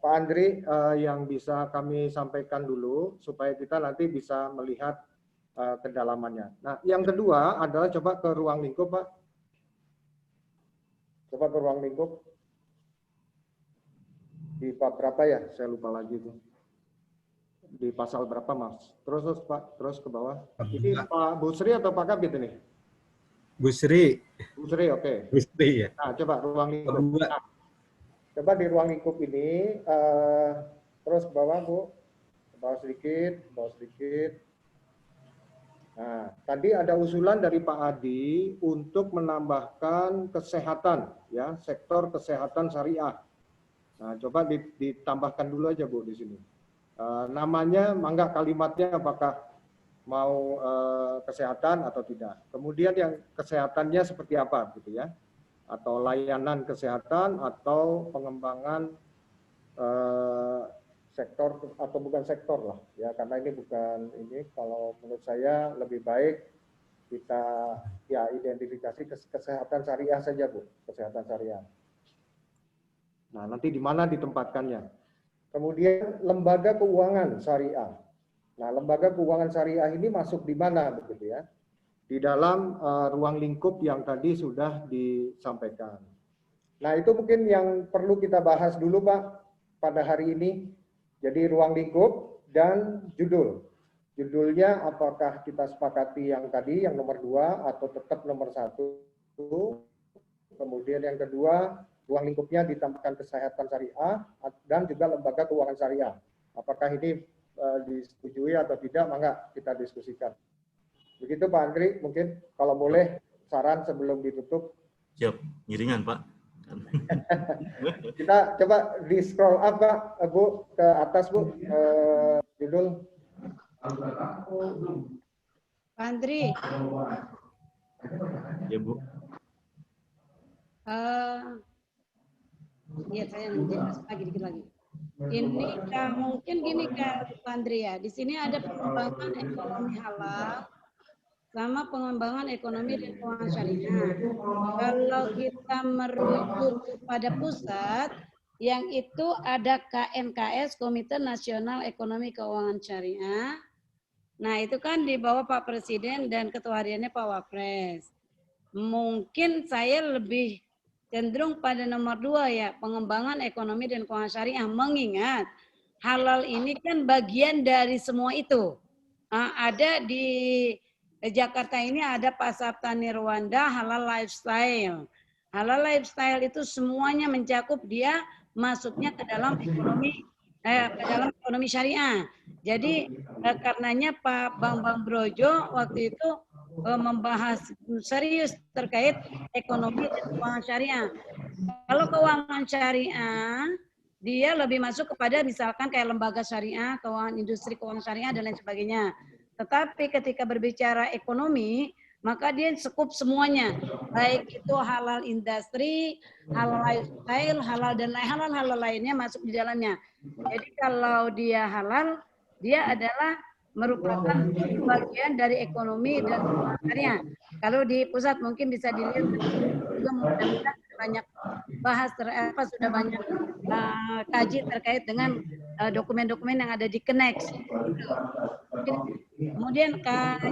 Andri yang bisa kami sampaikan dulu supaya kita nanti bisa melihat kedalamannya. Nah, yang kedua adalah coba ke ruang lingkup, Pak. Coba ke ruang lingkup. Di bab berapa ya? Saya lupa lagi itu. Di pasal berapa, Mas? Terus Pak, terus ke bawah. Ini Pak Bu Sri atau Pak Kabit ini?
Bu Sri.
Bu Sri, oke.
Bu Sri ya.
Nah, coba ruang lingkup. Nah, coba di ruang lingkup ini, terus ke bawah, Bu. Ke bawah sedikit, ke bawah sedikit. Nah, tadi ada usulan dari Pak Adi untuk menambahkan kesehatan, ya, sektor kesehatan syariah. Nah, coba ditambahkan dulu aja Bu di sini. Namanya, mangga kalimatnya apakah mau kesehatan atau tidak. Kemudian yang kesehatannya seperti apa, gitu ya? Atau layanan kesehatan atau pengembangan sektor atau bukan sektor lah ya, karena ini bukan ini, kalau menurut saya lebih baik kita ya identifikasi kesehatan syariah saja Bu, kesehatan syariah. Nah nanti di mana ditempatkannya. Kemudian lembaga keuangan syariah. Nah lembaga keuangan syariah ini masuk di mana begitu ya, di dalam ruang lingkup yang tadi sudah disampaikan. Nah itu mungkin yang perlu kita bahas dulu Pak pada hari ini. Jadi ruang lingkup dan judul. Judulnya apakah kita sepakati yang tadi, yang nomor 2 atau tetap nomor 1. Kemudian yang kedua, ruang lingkupnya ditambahkan kesehatan syariah dan juga lembaga keuangan syariah. Apakah ini disetujui atau tidak, maka kita diskusikan. Begitu Pak Andri, mungkin kalau boleh saran sebelum ditutup.
Siap, ngiringan Pak.
Kita coba di scroll up Pak, Bu, ke atas Bu, judul.
Pak Andri.
Ya Bu.
Ya saya jelas lagi dikit lagi. Ini mungkin gini Kak Andri ya, di sini ada pengembangan ekonomi halal sama pengembangan ekonomi dan keuangan syariah. Kalau kita merujuk kepada pusat, yang itu ada KNKS, Komite Nasional Ekonomi Keuangan Syariah. Nah itu kan di bawah Pak Presiden dan Ketua Hariannya Pak Wapres. Mungkin saya lebih cenderung pada nomor 2 ya, pengembangan ekonomi dan keuangan syariah. Mengingat halal ini kan bagian dari semua itu. Ada di Jakarta ini ada Pak Sabta Nirwanda Halal Lifestyle. Halal Lifestyle itu semuanya mencakup, dia masuknya ke dalam ekonomi syariah. Jadi karenanya Pak Bambang Brojo waktu itu membahas serius terkait ekonomi dan keuangan syariah. Kalau keuangan syariah, dia lebih masuk kepada misalkan kayak lembaga syariah, keuangan industri keuangan syariah dan lain sebagainya. Tetapi ketika berbicara ekonomi, maka dia sekup semuanya, baik itu halal industri, halal lifestyle, halal dan halal lainnya masuk di dalamnya. Jadi kalau dia halal, dia adalah merupakan bagian dari ekonomi dan keuangan syariah. Kalau di pusat mungkin bisa dilihat juga mudah-mudahan banyak bahas sudah banyak kaji terkait dengan dokumen-dokumen yang ada di Kenex. Kemudian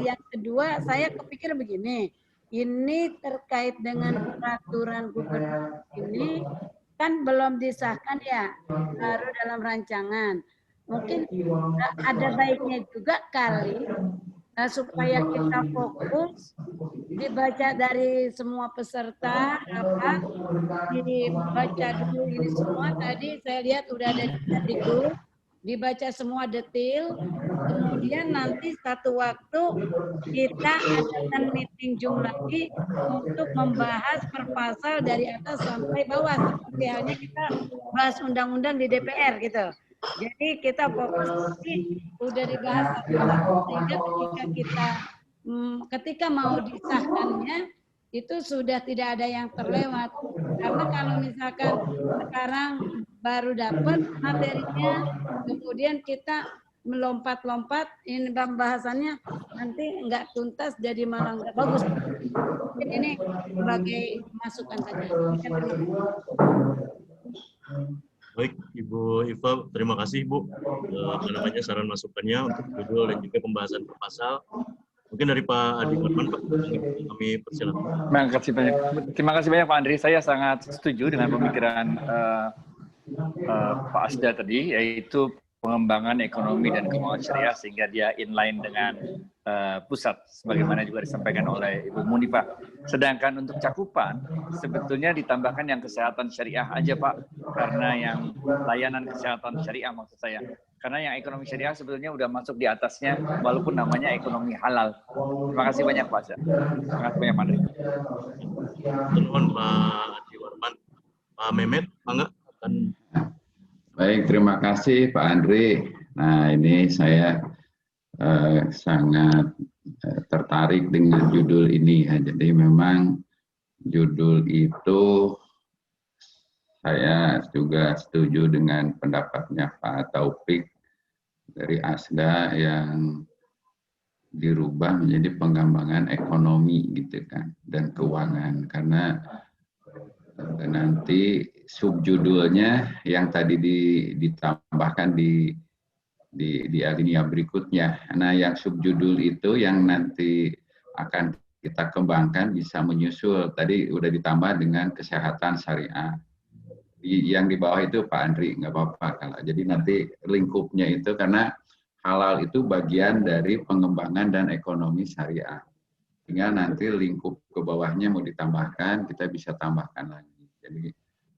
yang kedua saya kepikir begini, ini terkait dengan peraturan gubernur ini kan belum disahkan ya, baru dalam rancangan. Mungkin ada baiknya juga kali supaya kita fokus dibaca dari semua peserta, dibaca dulu ini semua. Tadi saya lihat udah ada di grup, dibaca semua detail. Kemudian nanti satu waktu kita adakan meeting Zoom lagi untuk membahas per pasal dari atas sampai bawah, seperti halnya kita bahas undang-undang di DPR gitu. Jadi kita fokus udah dibahas sehingga ketika mau disahkannya itu sudah tidak ada yang terlewat. Karena kalau misalkan sekarang baru dapat materinya, kemudian kita melompat-lompat, ini pembahasannya nanti nggak tuntas, jadi malah nggak bagus. Jadi ini sebagai masukan saja.
Baik, Ibu Iva, terima kasih Bu saran masukannya untuk judul dan juga pembahasan per pasal. Mungkin dari Pak Adi Firman, Pak, kami persilakan.
Terima kasih banyak Pak Andri. Saya sangat setuju dengan pemikiran Pak Asda tadi, yaitu pengembangan ekonomi dan keuangan syariah sehingga dia inline dengan pusat, sebagaimana juga disampaikan oleh Ibu Munifah. Sedangkan untuk cakupan, sebetulnya ditambahkan yang kesehatan syariah aja Pak, karena yang layanan kesehatan syariah maksud saya. Karena yang ekonomi syariah sebetulnya udah masuk di atasnya, walaupun namanya ekonomi halal. Terima kasih banyak Pak Asda. Terima kasih banyak Pak Andri.
Mohon Pak Adi Warman. Pak Mehmet, Pak
Baik, terima kasih Pak Andri. Nah, ini saya sangat tertarik dengan judul ini ya. Jadi memang judul itu saya juga setuju dengan pendapatnya Pak Taufik dari Asda yang dirubah menjadi pengembangan ekonomi gitu kan dan keuangan, karena nanti subjudulnya yang tadi ditambahkan di alinea berikutnya. Nah, yang subjudul itu yang nanti akan kita kembangkan bisa menyusul. Tadi udah ditambah dengan kesehatan syariah. Yang di bawah itu Pak Andri, nggak apa-apa kalau. Jadi nanti lingkupnya itu karena halal itu bagian dari pengembangan dan ekonomi syariah. Tinggal nanti lingkup ke bawahnya mau ditambahkan, kita bisa tambahkan lagi. Jadi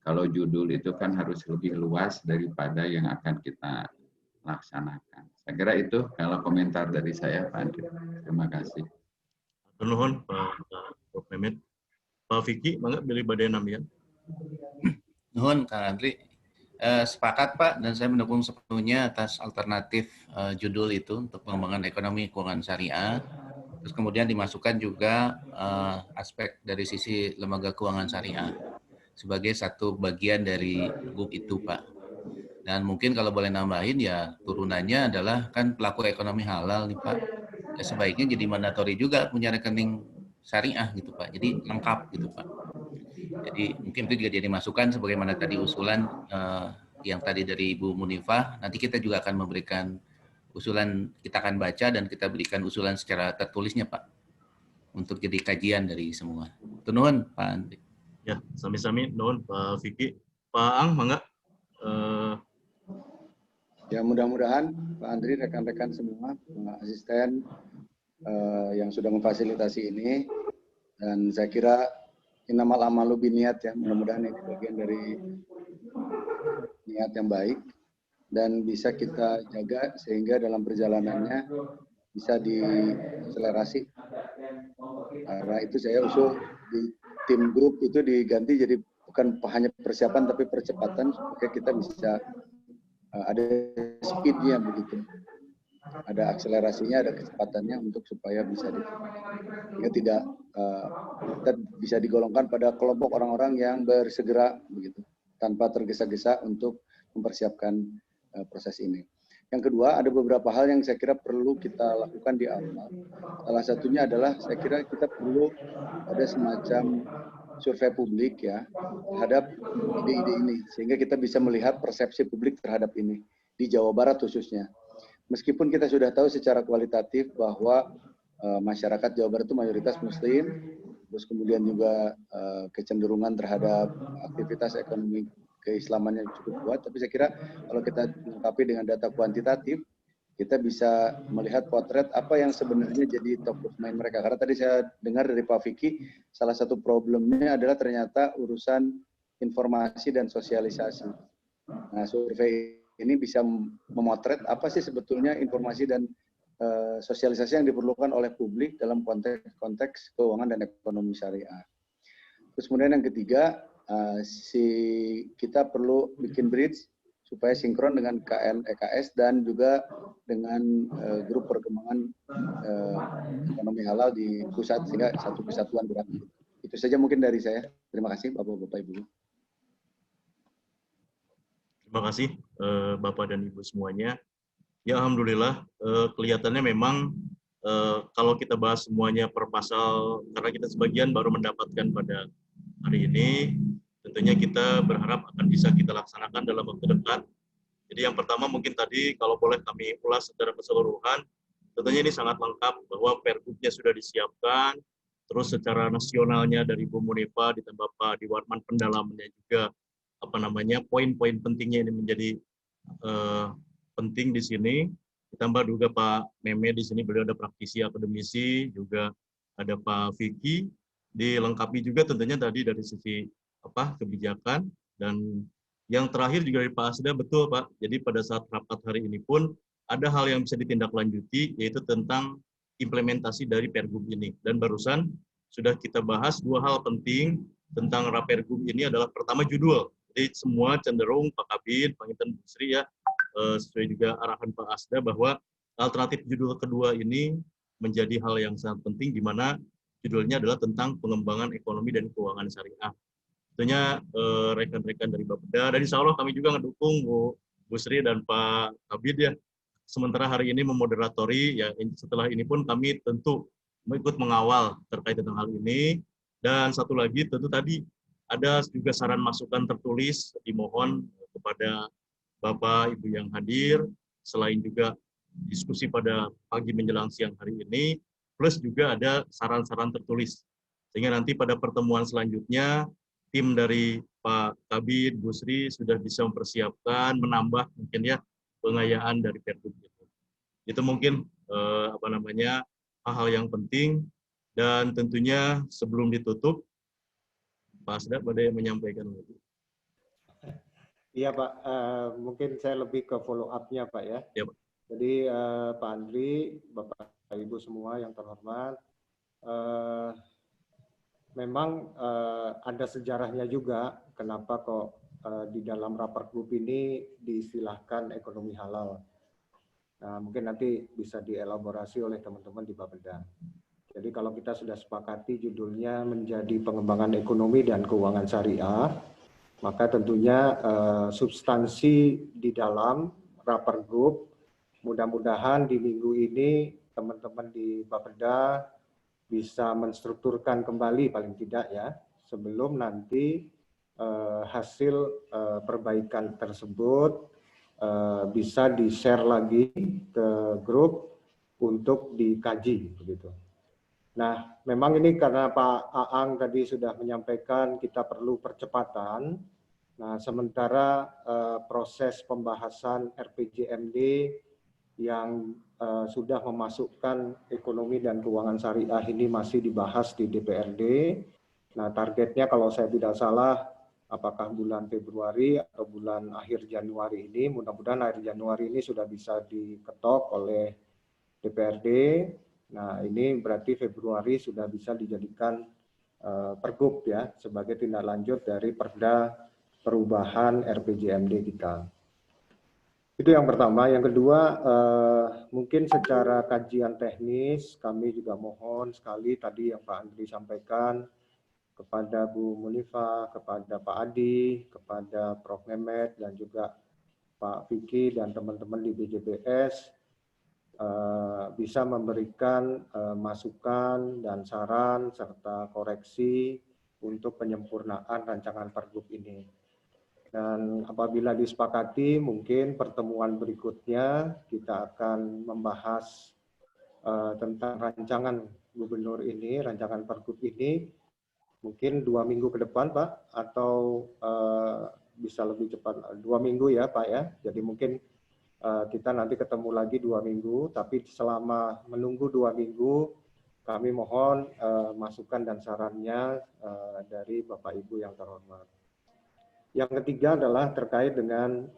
Kalau judul itu kan harus lebih luas daripada yang akan kita laksanakan. Saya kira itu kalau komentar dari saya, Pak Andri. Terima kasih.
Nuhun Pak Mehmet. Pak Vicky, mangga pilih badai nambian.
Nuhun Kang Andri. Sepakat Pak, dan saya mendukung sepenuhnya atas alternatif judul itu untuk pengembangan ekonomi keuangan syariah. Terus kemudian dimasukkan juga aspek dari sisi lembaga keuangan syariah sebagai satu bagian dari GUP itu Pak. Dan mungkin kalau boleh nambahin ya turunannya adalah kan pelaku ekonomi halal nih Pak. Ya, sebaiknya jadi mandatori juga punya rekening syariah gitu Pak. Jadi lengkap gitu Pak. Jadi mungkin itu juga jadi masukan sebagaimana tadi usulan yang tadi dari Ibu Munifah. Nanti kita juga akan memberikan usulan, kita akan baca dan kita berikan usulan secara tertulisnya Pak. Untuk jadi kajian dari semua. Nuhun Pak Andri.
Ya, sami-sami nuhun Pak Vicky. Pak Ang, mangga.
Ya mudah-mudahan Pak Andri, rekan-rekan semua, asisten yang sudah memfasilitasi ini, dan saya kira innamal amalu biniat ya, mudah-mudahan ini bagian dari niat yang baik dan bisa kita jaga sehingga dalam perjalanannya bisa diakselerasi. Karena itu saya usul di tim grup itu diganti jadi bukan hanya persiapan tapi percepatan supaya kita bisa ada speednya begitu, ada akselerasinya, ada kecepatannya untuk supaya bisa tidak kita bisa digolongkan pada kelompok orang-orang yang bersegera begitu tanpa tergesa-gesa untuk mempersiapkan proses ini. Yang kedua, ada beberapa hal yang saya kira perlu kita lakukan di awal. Salah satunya adalah saya kira kita perlu ada semacam survei publik ya terhadap ide-ide ini sehingga kita bisa melihat persepsi publik terhadap ini di Jawa Barat khususnya. Meskipun kita sudah tahu secara kualitatif bahwa masyarakat Jawa Barat itu mayoritas Muslim, terus kemudian juga kecenderungan terhadap aktivitas ekonomi keislamannya cukup kuat, tapi saya kira kalau kita lengkapi dengan data kuantitatif, kita bisa melihat potret apa yang sebenarnya jadi top of mind mereka. Karena tadi saya dengar dari Pak Vicky, salah satu problemnya adalah ternyata urusan informasi dan sosialisasi. Nah, survei ini bisa memotret apa sih sebetulnya informasi dan sosialisasi yang diperlukan oleh publik dalam konteks keuangan dan ekonomi syariah. Terus kemudian yang ketiga, kita perlu bikin bridge supaya sinkron dengan KNEKS dan juga dengan grup perkembangan ekonomi halal di pusat sehingga satu kesatuan berat. Itu saja mungkin dari saya. Terima kasih Bapak-Bapak Ibu.
Terima kasih Bapak dan Ibu semuanya. Ya alhamdulillah kelihatannya memang kalau kita bahas semuanya per pasal, karena kita sebagian baru mendapatkan pada hari ini, tentunya kita berharap akan bisa kita laksanakan dalam waktu dekat. Jadi yang pertama mungkin tadi kalau boleh kami ulas secara keseluruhan, tentunya ini sangat lengkap bahwa pergubnya sudah disiapkan, terus secara nasionalnya dari Bu Munifah ditambah Pak Diwarman pendalamannya juga poin-poin pentingnya ini menjadi penting di sini. Ditambah juga Pak Meme di sini, beliau ada praktisi akademisi, juga ada Pak Vicky, dilengkapi juga tentunya tadi dari sisi kebijakan, dan yang terakhir juga dari Pak Asda, betul Pak. Jadi pada saat rapat hari ini pun ada hal yang bisa ditindaklanjuti, yaitu tentang implementasi dari Pergub ini. Dan barusan sudah kita bahas dua hal penting tentang Rapergub ini adalah pertama judul. Jadi semua cenderung Pak Kabid, Pak Inten Bu Sri ya, sesuai juga arahan Pak Asda bahwa alternatif judul kedua ini menjadi hal yang sangat penting, di mana judulnya adalah tentang pengembangan ekonomi dan keuangan syariah. Tentunya rekan-rekan dari Bapeda, dan insya Allah kami juga mendukung Bu Sri dan Pak Kabid ya. Sementara hari ini memoderatori, ya setelah ini pun kami tentu ikut mengawal terkait dengan hal ini. Dan satu lagi tentu tadi ada juga saran masukan tertulis dimohon kepada Bapak Ibu yang hadir, selain juga diskusi pada pagi menjelang siang hari ini, plus juga ada saran-saran tertulis. Sehingga nanti pada pertemuan selanjutnya, tim dari Pak Kabid, Bu Sri sudah bisa mempersiapkan, menambah mungkin ya pengayaan dari Pergub itu. Itu mungkin hal-hal yang penting, dan tentunya sebelum ditutup, Pak Asda pada menyampaikan lagi.
Iya Pak, mungkin saya lebih ke follow up-nya Pak ya.
Ya, Pak.
Jadi Pak Andri, Bapak Ibu semua yang terhormat, memang ada sejarahnya juga kenapa kok di dalam raper group ini diistilahkan ekonomi halal. Nah, mungkin nanti bisa dielaborasi oleh teman-teman di Bapeda. Jadi kalau kita sudah sepakati judulnya menjadi pengembangan ekonomi dan keuangan syariah, maka tentunya substansi di dalam raper group, mudah-mudahan di minggu ini teman-teman di Bapeda bisa menstrukturkan kembali paling tidak ya, sebelum nanti hasil perbaikan tersebut bisa di-share lagi ke grup untuk dikaji begitu. Nah, memang ini karena Pak Aang tadi sudah menyampaikan kita perlu percepatan. Nah, sementara proses pembahasan RPJMD yang sudah memasukkan ekonomi dan keuangan syariah ini masih dibahas di DPRD. Nah, targetnya kalau saya tidak salah, apakah bulan Februari atau bulan akhir Januari ini, mudah-mudahan akhir Januari ini sudah bisa diketok oleh DPRD. Nah, ini berarti Februari sudah bisa dijadikan pergub ya, sebagai tindak lanjut dari perda perubahan RPJMD kita. Itu yang pertama. Yang kedua, mungkin secara kajian teknis, kami juga mohon sekali tadi yang Pak Andri sampaikan, kepada Bu Munifah, kepada Pak Adi, kepada Prof. Mehmet, dan juga Pak Vicky dan teman-teman di BJBS, bisa memberikan masukan dan saran serta koreksi untuk penyempurnaan rancangan pergub ini. Dan apabila disepakati, mungkin pertemuan berikutnya kita akan membahas tentang rancangan gubernur ini, rancangan pergub ini, mungkin 2 minggu ke depan Pak, atau bisa lebih cepat 2 minggu ya Pak ya. Jadi mungkin kita nanti ketemu lagi 2 minggu, tapi selama menunggu 2 minggu, kami mohon masukan dan sarannya dari Bapak Ibu yang terhormat. Yang ketiga adalah terkait dengan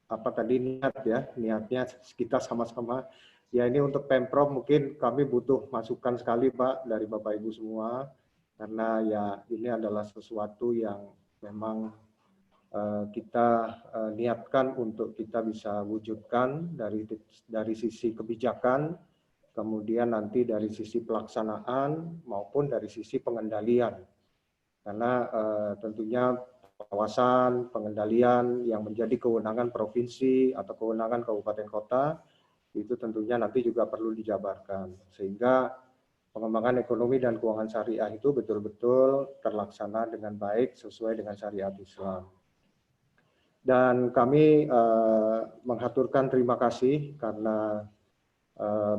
apa tadi niat ya, niatnya kita sama-sama. Ya ini untuk Pemprov mungkin kami butuh masukan sekali Pak dari Bapak Ibu semua, karena ya ini adalah sesuatu yang memang kita niatkan untuk kita bisa wujudkan dari sisi kebijakan, kemudian nanti dari sisi pelaksanaan maupun dari sisi pengendalian. Karena tentunya pengawasan, pengendalian yang menjadi kewenangan provinsi atau kewenangan kabupaten kota itu tentunya nanti juga perlu dijabarkan, sehingga pengembangan ekonomi dan keuangan syariah itu betul-betul terlaksana dengan baik sesuai dengan syariat Islam. Dan kami menghaturkan terima kasih karena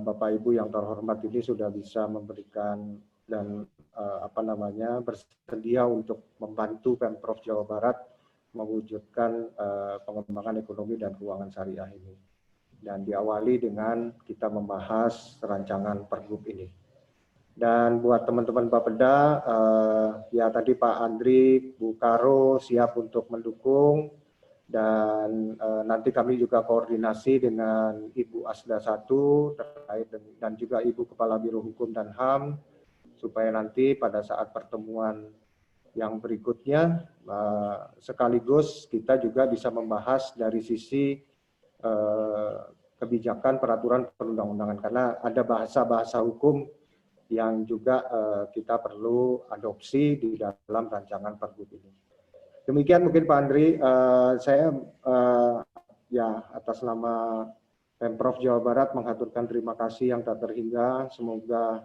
Bapak Ibu yang terhormat ini sudah bisa memberikan dan bersedia untuk membantu Pemprov Jawa Barat mewujudkan pengembangan ekonomi dan keuangan syariah ini. Dan diawali dengan kita membahas rancangan pergub ini. Dan buat teman-teman Bapeda, ya tadi Pak Andri, Bu Karo siap untuk mendukung, dan nanti kami juga koordinasi dengan Ibu Asda 1 terkait dan juga Ibu Kepala Biro Hukum dan HAM, supaya nanti pada saat pertemuan yang berikutnya sekaligus kita juga bisa membahas dari sisi kebijakan peraturan perundang-undangan, karena ada bahasa-bahasa hukum yang juga kita perlu adopsi di dalam rancangan pergub ini. Demikian mungkin Pak Andri, saya ya atas nama Pemprov Jawa Barat menghaturkan terima kasih yang tak terhingga. Semoga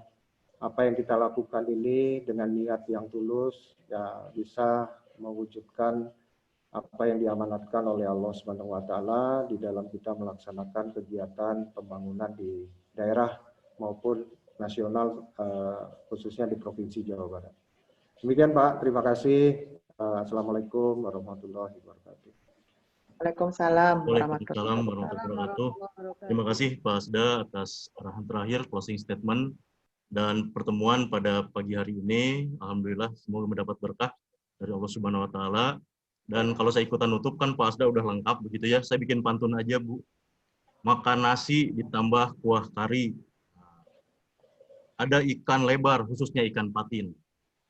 apa yang kita lakukan ini dengan niat yang tulus ya bisa mewujudkan apa yang diamanatkan oleh Allah Subhanahu wa taala di dalam kita melaksanakan kegiatan pembangunan di daerah maupun nasional, khususnya di Provinsi Jawa Barat. Demikian Pak, terima kasih. Assalamualaikum warahmatullahi wabarakatuh.
Waalaikumsalam
warahmatullahi wabarakatuh. Terima kasih Pak Asda atas arahan terakhir, closing statement, dan pertemuan pada pagi hari ini. Alhamdulillah semoga mendapat berkah dari Allah Subhanahu wa taala. Dan kalau saya ikutan nutup kan Pak Asda udah lengkap begitu ya. Saya bikin pantun aja, Bu. Makan nasi ditambah kuah kari. Ada ikan lebar, khususnya ikan patin.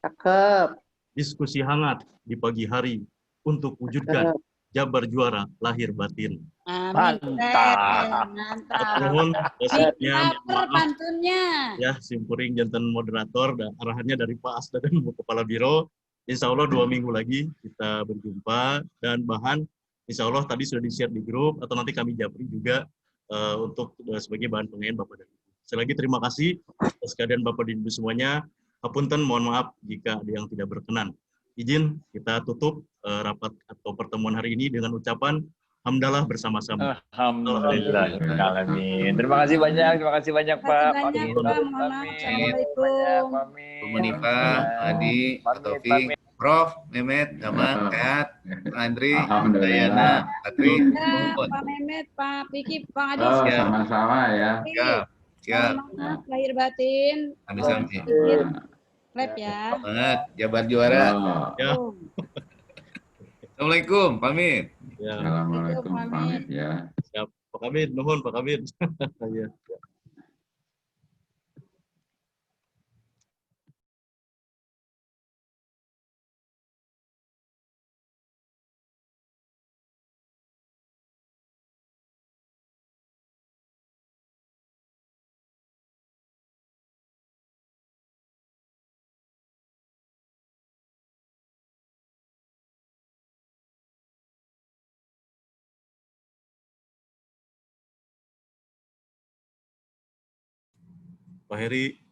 Cakep.
Diskusi hangat di pagi hari untuk wujudkan
Cakep.
Jabar juara lahir batin.
Amin.
Mantap.
Mantap.
Mohon
Bikin
wasiknya,
lapar
maaf
pantunnya.
ya, simpuring jantan moderator dan arahannya dari Pak Asda dan Bu Kepala Biro. Insya Allah 2 minggu lagi kita berjumpa dan bahan insya Allah tadi sudah di-share di grup atau nanti kami japri juga untuk sebagai bahan pengen Bapak dan Ibu. Sekali lagi terima kasih atas kehadiran Bapak dan Ibu semuanya. Hapunten, mohon maaf jika ada yang tidak berkenan. Izin kita tutup rapat atau pertemuan hari ini dengan ucapan hamdalah bersama-sama.
Alhamdulillah. Alamin. Terima kasih banyak Pak.
Banyak
Mohon
Pak, mohon maaf. Assalamualaikum.
Pamit.
Bu Munifa, Adi, Pak Taufik, Prof, Mehmet, Gamal, sehat, Pak Andri, Dayana, Patri,
Ya, Pak Mehmet, Pak Piki, Pak Adi.
Oh,
Siap.
sama-sama ya.
Siap, siap.
Mohon maaf, lahir batin.
Sami-sami.
Lab ya.
Banget, Jabar juara.
Oh.
Ya.
Assalamualaikum, pamit.
Ya.
Assalamualaikum, pamit ya.
Siap. Pak Kabid, nuhun Pak Kabid. Ya. Pak Heri,